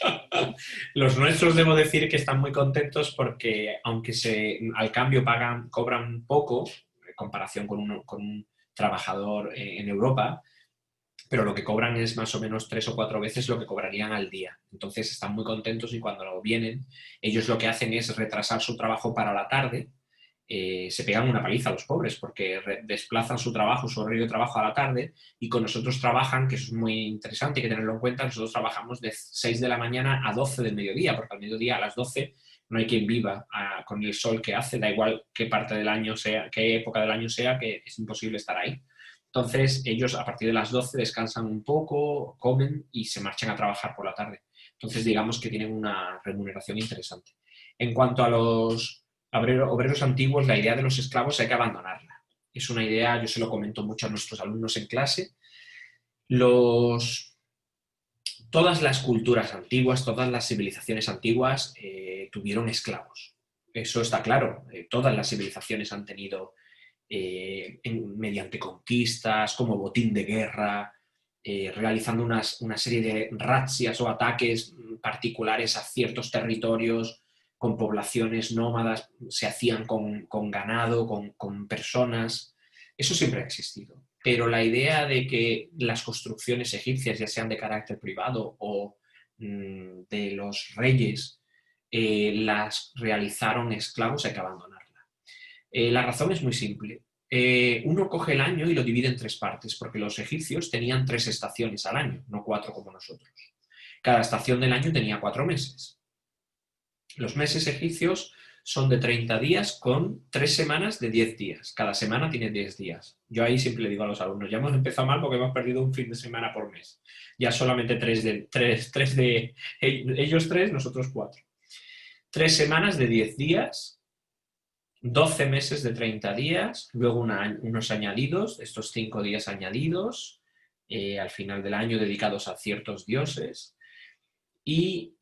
Los nuestros debo decir que están muy contentos porque aunque al cambio cobran poco en comparación con un trabajador en Europa, pero lo que cobran es más o menos 3 o 4 veces lo que cobrarían al día. Entonces están muy contentos y cuando vienen, ellos lo que hacen es retrasar su trabajo para la tarde. Se pegan una paliza a los pobres porque desplazan su trabajo, su horario de trabajo a la tarde, y con nosotros trabajan, que es muy interesante, hay que tenerlo en cuenta, nosotros trabajamos de 6 de la mañana a 12 del mediodía, porque al mediodía a las 12 no hay quien viva con el sol que hace, da igual qué parte del año sea, qué época del año sea, que es imposible estar ahí. Entonces ellos a partir de las 12 descansan un poco, comen y se marchan a trabajar por la tarde. Entonces digamos que tienen una remuneración interesante. En cuanto a los obreros antiguos, la idea de los esclavos hay que abandonarla. Es una idea, yo se lo comento mucho a nuestros alumnos en clase. Todas las culturas antiguas, todas las civilizaciones antiguas tuvieron esclavos. Eso está claro. Todas las civilizaciones han tenido, mediante conquistas, como botín de guerra, realizando una serie de razzias o ataques particulares a ciertos territorios, con poblaciones nómadas, se hacían con ganado, con personas. Eso siempre ha existido. Pero la idea de que las construcciones egipcias, ya sean de carácter privado o de los reyes, las realizaron esclavos, hay que abandonarla. La razón es muy simple. Uno coge el año y lo divide en 3 partes, porque los egipcios tenían 3 estaciones al año, no 4 como nosotros. Cada estación del año tenía 4 meses. Los meses egipcios son de 30 días con 3 semanas de 10 días. Cada semana tiene 10 días. Yo ahí siempre le digo a los alumnos, ya hemos empezado mal porque hemos perdido un fin de semana por mes. Ya solamente 3 de ellos 3, nosotros 4. 3 semanas de 10 días, 12 meses de 30 días, luego unos añadidos, estos 5 días añadidos, al final del año dedicados a ciertos dioses, y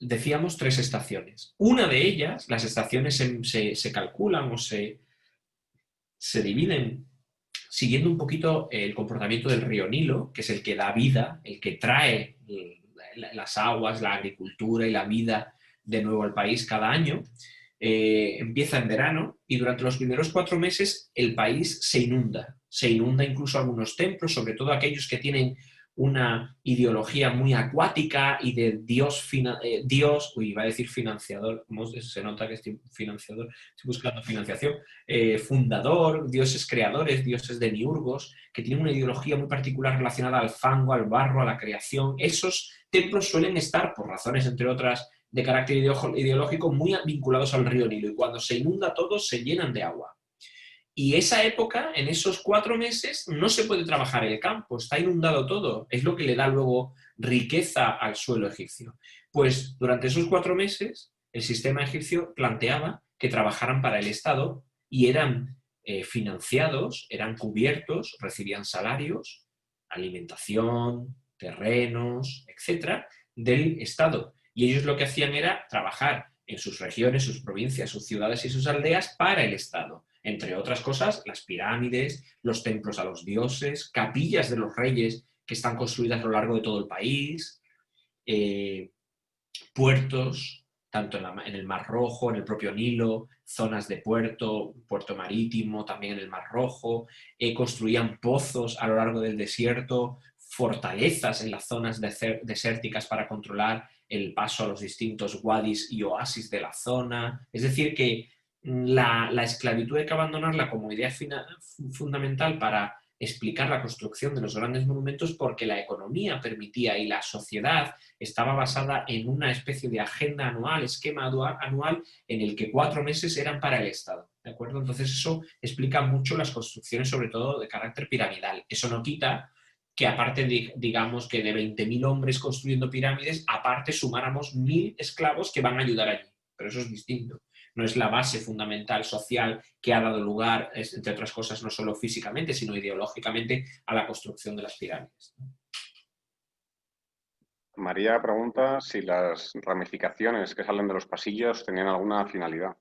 decíamos 3 estaciones. Una de ellas, las estaciones se calculan o se dividen siguiendo un poquito el comportamiento del río Nilo, que es el que da vida, el que trae las aguas, la agricultura y la vida de nuevo al país cada año. Empieza en verano y durante los primeros 4 meses el país se inunda incluso algunos templos, sobre todo aquellos que tienen una ideología muy acuática y de iba a decir financiador, se nota que estoy financiador, estoy buscando financiación, fundador, dioses creadores, dioses demiurgos, que tienen una ideología muy particular relacionada al fango, al barro, a la creación. Esos templos suelen estar, por razones entre otras de carácter ideológico, muy vinculados al río Nilo, y cuando se inunda todo se llenan de agua. Y esa época, en esos 4 meses, no se puede trabajar el campo, está inundado todo. Es lo que le da luego riqueza al suelo egipcio. Pues durante esos 4 meses, el sistema egipcio planteaba que trabajaran para el Estado y eran financiados, eran cubiertos, recibían salarios, alimentación, terrenos, etcétera, del Estado. Y ellos lo que hacían era trabajar en sus regiones, sus provincias, sus ciudades y sus aldeas para el Estado. Entre otras cosas, las pirámides, los templos a los dioses, capillas de los reyes que están construidas a lo largo de todo el país, puertos, tanto en el Mar Rojo, en el propio Nilo, zonas de puerto marítimo, también en el Mar Rojo, construían pozos a lo largo del desierto, fortalezas en las zonas desérticas para controlar el paso a los distintos wadis y oasis de la zona. Es decir, que la esclavitud hay que abandonarla como idea fundamental para explicar la construcción de los grandes monumentos porque la economía permitía y la sociedad estaba basada en una especie de agenda anual, esquema anual, en el que 4 meses eran para el Estado, ¿de acuerdo? Entonces eso explica mucho las construcciones, sobre todo de carácter piramidal. Eso no quita que aparte, digamos, que de 20.000 hombres construyendo pirámides, aparte sumáramos 1.000 esclavos que van a ayudar allí, pero eso es distinto. No es la base fundamental social que ha dado lugar, entre otras cosas, no solo físicamente, sino ideológicamente, a la construcción de las pirámides. María pregunta si las ramificaciones que salen de los pasillos tenían alguna finalidad.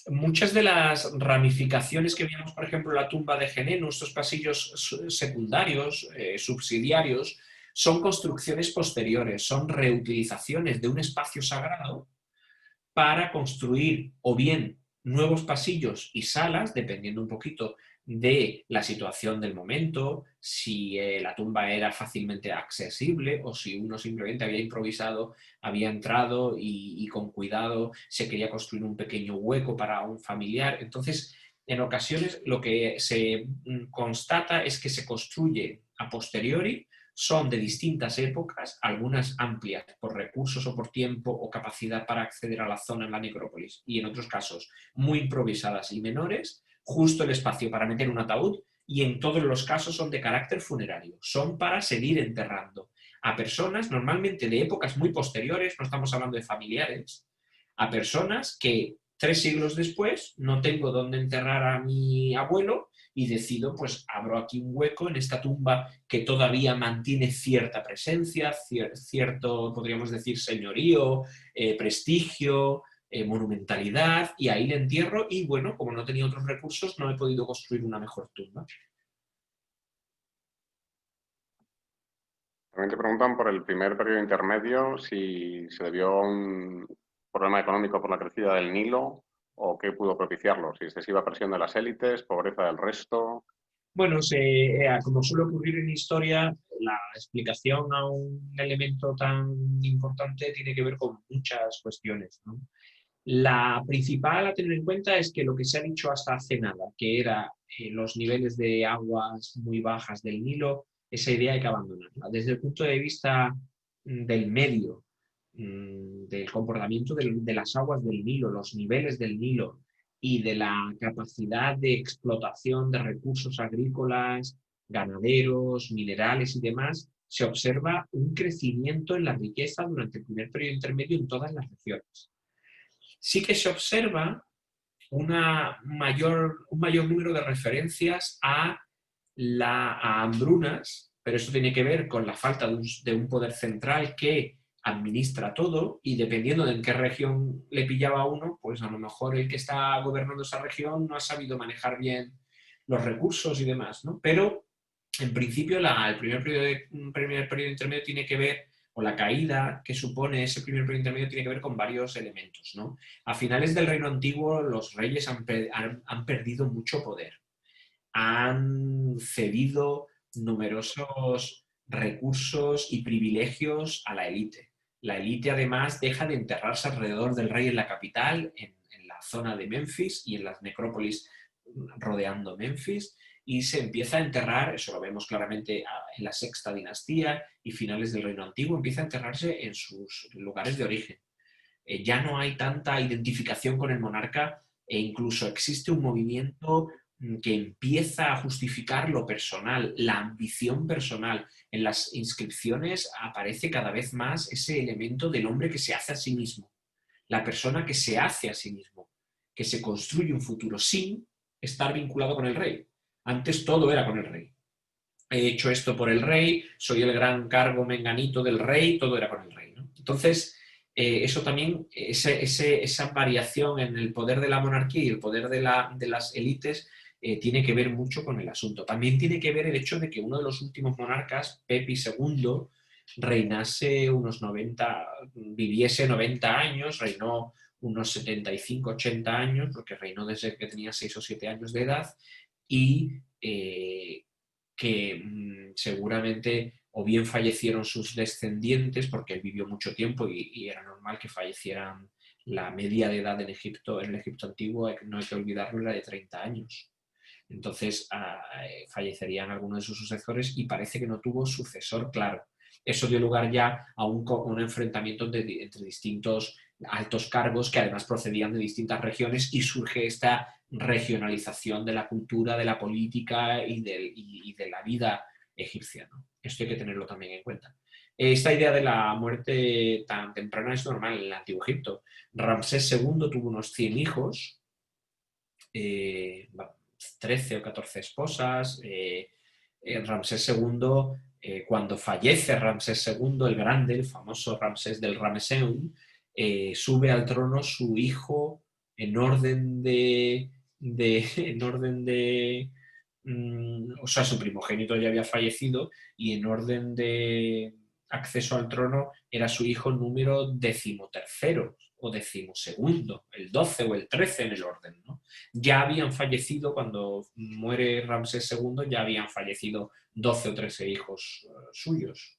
Muchas de las ramificaciones que vemos, por ejemplo, en la tumba de Geneno, estos pasillos secundarios, subsidiarios, son construcciones posteriores, son reutilizaciones de un espacio sagrado para construir o bien nuevos pasillos y salas, dependiendo un poquito de la situación del momento, si la tumba era fácilmente accesible o si uno simplemente había improvisado, había entrado y con cuidado se quería construir un pequeño hueco para un familiar. Entonces, en ocasiones lo que se constata es que se construye a posteriori, son de distintas épocas, algunas amplias por recursos o por tiempo o capacidad para acceder a la zona en la necrópolis, y en otros casos muy improvisadas y menores, justo el espacio para meter un ataúd, y en todos los casos son de carácter funerario, son para seguir enterrando a personas normalmente de épocas muy posteriores, no estamos hablando de familiares, a personas que 3 siglos después no tengo dónde enterrar a mi abuelo y decido, pues abro aquí un hueco en esta tumba que todavía mantiene cierta presencia, cierto, podríamos decir, señorío, prestigio, monumentalidad, y ahí le entierro y bueno, como no tenía otros recursos, no he podido construir una mejor tumba. También te preguntan por el primer periodo intermedio, si se debió a un problema económico por la crecida del Nilo o qué pudo propiciarlo, si excesiva presión de las élites, pobreza del resto. Bueno, como suele ocurrir en historia, la explicación a un elemento tan importante tiene que ver con muchas cuestiones, ¿no? La principal a tener en cuenta es que lo que se ha dicho hasta hace nada, que era los niveles de aguas muy bajas del Nilo, esa idea hay que abandonarla. Desde el punto de vista del medio, del comportamiento de las aguas del Nilo, los niveles del Nilo y de la capacidad de explotación de recursos agrícolas, ganaderos, minerales y demás, se observa un crecimiento en la riqueza durante el primer periodo intermedio en todas las regiones. Sí que se observa un mayor número de referencias a hambrunas, pero esto tiene que ver con la falta de un poder central que administra todo, y dependiendo de en qué región le pillaba a uno, pues a lo mejor el que está gobernando esa región no ha sabido manejar bien los recursos y demás, ¿no? Pero en principio el primer periodo intermedio tiene que ver, o la caída que supone ese primer periodo intermedio tiene que ver con varios elementos, ¿no? A finales del Reino Antiguo los reyes han perdido mucho poder, han cedido numerosos recursos y privilegios a la élite. La élite además deja de enterrarse alrededor del rey en la capital, en la zona de Memphis y en las necrópolis rodeando Memphis, y se empieza a enterrar, eso lo vemos claramente en la sexta dinastía y finales del Reino Antiguo, empieza a enterrarse en sus lugares de origen. Ya no hay tanta identificación con el monarca e incluso existe un movimiento que empieza a justificar lo personal, la ambición personal. En las inscripciones aparece cada vez más ese elemento del hombre que se hace a sí mismo, la persona que se hace a sí mismo, que se construye un futuro sin estar vinculado con el rey. Antes todo era con el rey. He hecho esto por el rey, soy el gran cargo menganito del rey, todo era con el rey, ¿no? Entonces, eso también, esa variación en el poder de la monarquía y el poder de las élites tiene que ver mucho con el asunto. También tiene que ver el hecho de que uno de los últimos monarcas, Pepi II, reinase viviese 90 años, reinó unos 75, 80 años, porque reinó desde que tenía 6 o 7 años de edad, y que seguramente o bien fallecieron sus descendientes, porque él vivió mucho tiempo y era normal que fallecieran. La media de edad en el Egipto antiguo, no hay que olvidarlo, era de 30 años. Entonces fallecerían algunos de sus sucesores y parece que no tuvo sucesor claro. Eso dio lugar ya a un enfrentamiento entre distintos altos cargos que además procedían de distintas regiones y surge esta regionalización de la cultura, de la política y de la vida egipcia, ¿no? Esto hay que tenerlo también en cuenta. Esta idea de la muerte tan temprana es normal en el Antiguo Egipto. Ramsés II tuvo unos 100 hijos, 13 o 14 esposas. Ramsés II, cuando fallece Ramsés II, el Grande, el famoso Ramsés del Ramesseum, sube al trono su hijo en orden o sea, su primogénito ya había fallecido y en orden de acceso al trono era su hijo número 13º o 12º, el 12 o el 13 en el orden, ¿no? Ya habían fallecido, cuando muere Ramsés II, ya habían fallecido 12 o 13 hijos suyos.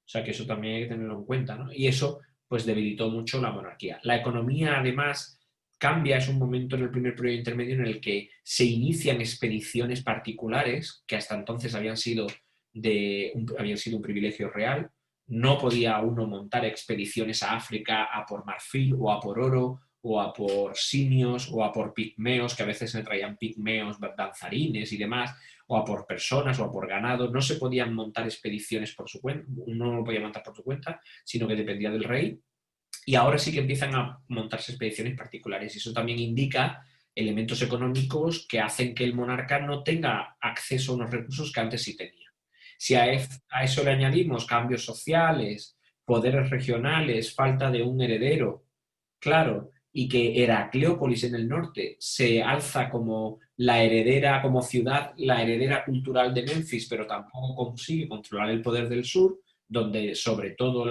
O sea que eso también hay que tenerlo en cuenta, ¿no? Y eso pues debilitó mucho la monarquía. La economía, además, cambia, es un momento en el primer periodo intermedio en el que se inician expediciones particulares que hasta entonces habían sido un privilegio real. No podía uno montar expediciones a África a por marfil o a por oro o a por simios o a por pigmeos, que a veces se traían pigmeos, danzarines y demás, o a por personas o a por ganado. No se podían montar expediciones por su cuenta, uno no lo podía montar por su cuenta, sino que dependía del rey. Y ahora sí que empiezan a montarse expediciones particulares. Y eso también indica elementos económicos que hacen que el monarca no tenga acceso a unos recursos que antes sí tenía. Si a eso le añadimos cambios sociales, poderes regionales, falta de un heredero, claro, y que Heracleópolis en el norte se alza como la heredera, como ciudad, la heredera cultural de Memphis, pero tampoco consigue controlar el poder del sur, donde sobre todo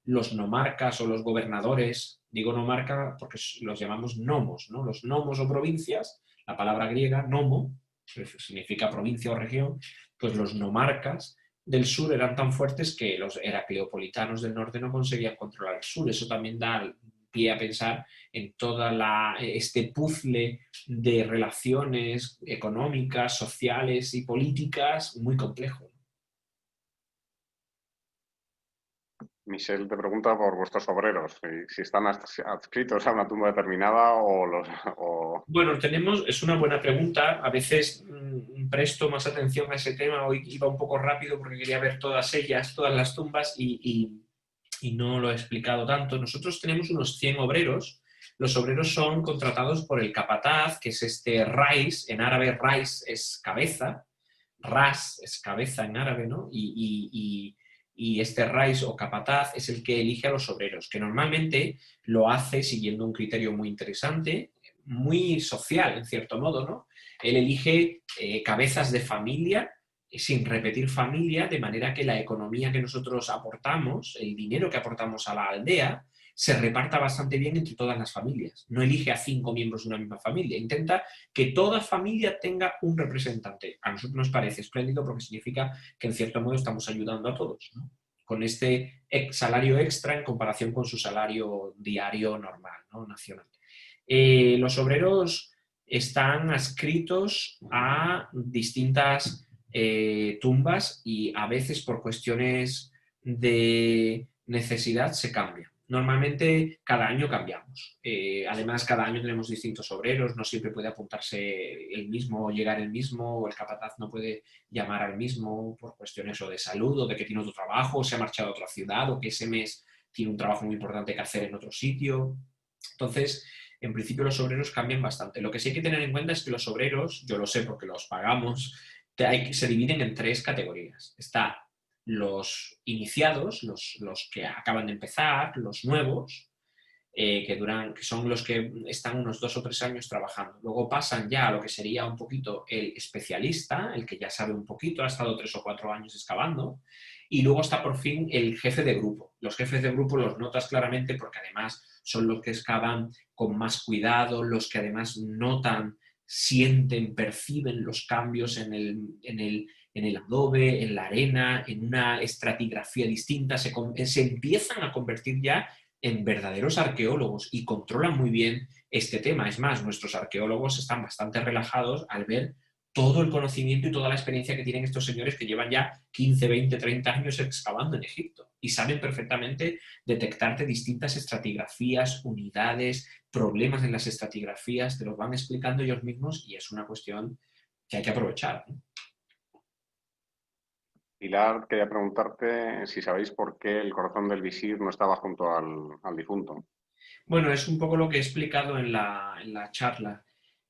los nomarcas o los gobernadores, digo nomarca porque los llamamos nomos, ¿no? Los nomos o provincias, la palabra griega, nomo, que significa provincia o región, pues los nomarcas del sur eran tan fuertes que los heracleopolitanos del norte no conseguían controlar el sur. Eso también da pie a pensar en toda este puzzle de relaciones económicas, sociales y políticas muy complejo. Michelle te pregunta por vuestros obreros, si están adscritos a una tumba determinada o... Bueno, es una buena pregunta. A veces presto más atención a ese tema. Hoy iba un poco rápido porque quería ver todas ellas, todas las tumbas y no lo he explicado tanto. Nosotros tenemos unos 100 obreros. Los obreros son contratados por el capataz, que es este rais. En árabe rais es cabeza, ras es cabeza en árabe, ¿no? Y este rais o capataz es el que elige a los obreros, que normalmente lo hace siguiendo un criterio muy interesante, muy social, en cierto modo, ¿no? Él elige cabezas de familia, sin repetir familia, de manera que la economía que nosotros aportamos, el dinero que aportamos a la aldea, se reparta bastante bien entre todas las familias. No elige a 5 miembros de una misma familia, intenta que toda familia tenga un representante. A nosotros nos parece espléndido porque significa que en cierto modo estamos ayudando a todos, ¿no? Con este salario extra en comparación con su salario diario normal, ¿no? Nacional. Los obreros están adscritos a distintas tumbas y a veces por cuestiones de necesidad se cambian. Normalmente cada año cambiamos. Además, cada año tenemos distintos obreros, no siempre puede apuntarse el mismo o llegar el mismo, o el capataz no puede llamar al mismo por cuestiones o de salud, o de que tiene otro trabajo, o se ha marchado a otra ciudad, o que ese mes tiene un trabajo muy importante que hacer en otro sitio. Entonces, en principio los obreros cambian bastante. Lo que sí hay que tener en cuenta es que los obreros, yo lo sé porque los pagamos, se dividen en 3 categorías. Está los iniciados, los que acaban de empezar, los nuevos, que son los que están unos 2 o 3 años trabajando. Luego pasan ya a lo que sería un poquito el especialista, el que ya sabe un poquito, ha estado 3 o 4 años excavando. Y luego está por fin el jefe de grupo. Los jefes de grupo los notas claramente porque además son los que excavan con más cuidado, los que además notan, sienten, perciben los cambios en el adobe, en la arena, en una estratigrafía distinta, se empiezan a convertir ya en verdaderos arqueólogos y controlan muy bien este tema. Es más, nuestros arqueólogos están bastante relajados al ver todo el conocimiento y toda la experiencia que tienen estos señores que llevan ya 15, 20, 30 años excavando en Egipto y saben perfectamente detectarte distintas estratigrafías, unidades, problemas en las estratigrafías, te los van explicando ellos mismos y es una cuestión que hay que aprovechar, ¿no? Pilar, quería preguntarte si sabéis por qué el corazón del visir no estaba junto al difunto. Bueno, es un poco lo que he explicado en la charla.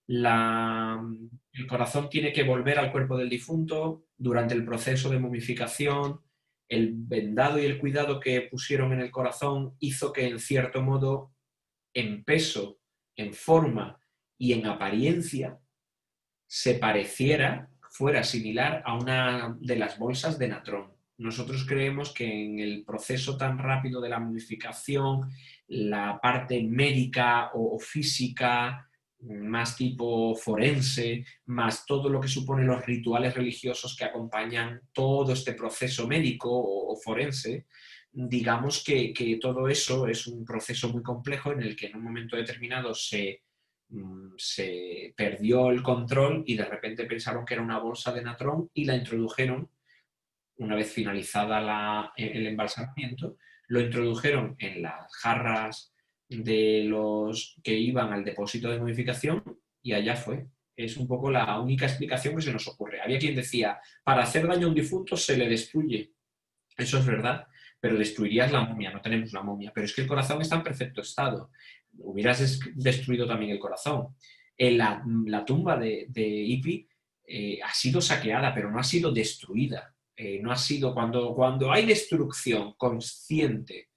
El corazón tiene que volver al cuerpo del difunto durante el proceso de momificación. El vendado y el cuidado que pusieron en el corazón hizo que, en cierto modo, en peso, en forma y en apariencia, se pareciera, fuera similar a una de las bolsas de natrón. Nosotros creemos que en el proceso tan rápido de la momificación, la parte médica o física, más tipo forense, más todo lo que supone los rituales religiosos que acompañan todo este proceso médico o forense, digamos que todo eso es un proceso muy complejo en el que en un momento determinado se perdió el control y de repente pensaron que era una bolsa de natrón y la introdujeron, una vez finalizada el embalsamamiento, lo introdujeron en las jarras de los que iban al depósito de momificación y allá fue. Es un poco la única explicación que se nos ocurre. Había quien decía, para hacer daño a un difunto se le destruye. Eso es verdad, pero destruirías la momia, no tenemos la momia. Pero es que el corazón está en perfecto estado. Hubieras destruido también el corazón. La tumba de Ipi ha sido saqueada, pero no ha sido destruida. No ha sido cuando hay destrucción consciente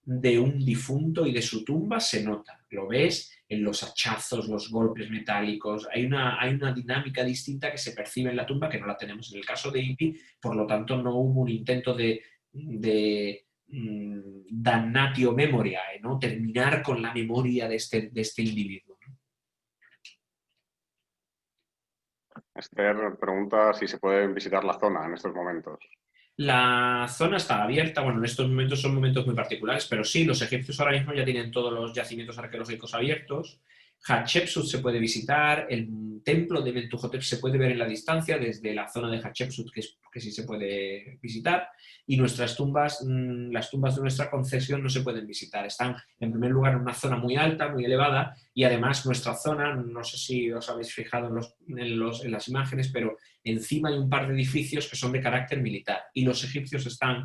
de un difunto y de su tumba, se nota. Lo ves en los hachazos, los golpes metálicos. Hay una dinámica distinta que se percibe en la tumba que no la tenemos en el caso de Ipi, por lo tanto no hubo un intento de damnatio memoriae, ¿no? Terminar con la memoria de este individuo. Esther pregunta si se puede visitar la zona en estos momentos. La zona está abierta, bueno, en estos momentos son momentos muy particulares, pero sí, los egipcios ahora mismo ya tienen todos los yacimientos arqueológicos abiertos. Hatshepsut se puede visitar, el templo de Mentuhotep se puede ver en la distancia desde la zona de Hatshepsut, que sí se puede visitar, y nuestras tumbas, las tumbas de nuestra concesión no se pueden visitar. Están, en primer lugar, en una zona muy alta, muy elevada, y además nuestra zona, no sé si os habéis fijado en las imágenes, pero encima hay un par de edificios que son de carácter militar, y los egipcios están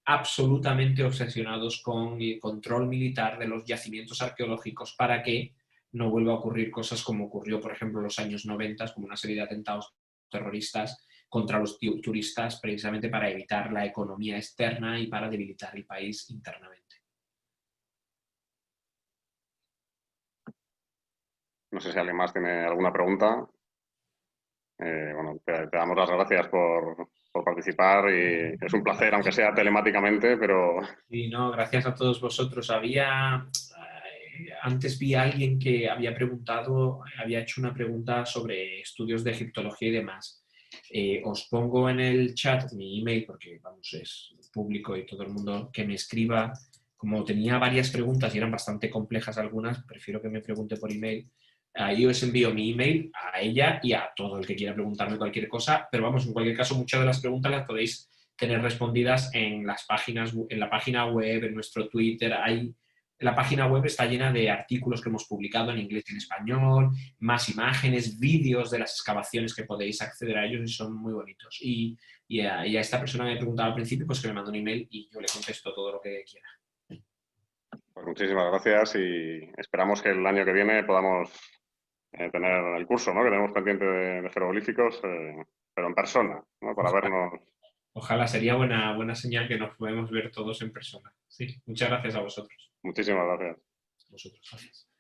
absolutamente obsesionados con el control militar de los yacimientos arqueológicos para que no vuelva a ocurrir cosas como ocurrió, por ejemplo, en los años 90, como una serie de atentados terroristas contra los turistas, precisamente para evitar la economía externa y para debilitar el país internamente. No sé si alguien más tiene alguna pregunta. Bueno, te damos las gracias por participar y es un placer, aunque sea telemáticamente, pero... Y no, gracias a todos vosotros. Antes vi a alguien que había hecho una pregunta sobre estudios de egiptología y demás. Os pongo en el chat mi email, porque vamos, es público y todo el mundo que me escriba. Como tenía varias preguntas y eran bastante complejas algunas, prefiero que me pregunte por email. Yo os envío mi email a ella y a todo el que quiera preguntarme cualquier cosa, pero vamos, en cualquier caso, muchas de las preguntas las podéis tener respondidas en las páginas, en la página web, en nuestro Twitter. La página web está llena de artículos que hemos publicado en inglés y en español, más imágenes, vídeos de las excavaciones que podéis acceder a ellos y son muy bonitos. Y a esta persona que me preguntaba al principio, pues que me mandó un email y yo le contesto todo lo que quiera. Pues muchísimas gracias y esperamos que el año que viene podamos tener el curso, ¿no? Que tenemos pendiente de jeroglíficos, pero en persona, ¿no? Para vernos. Ojalá, sería buena señal que nos podemos ver todos en persona. Sí, muchas gracias a vosotros. Muchísimas gracias. A vosotros, gracias.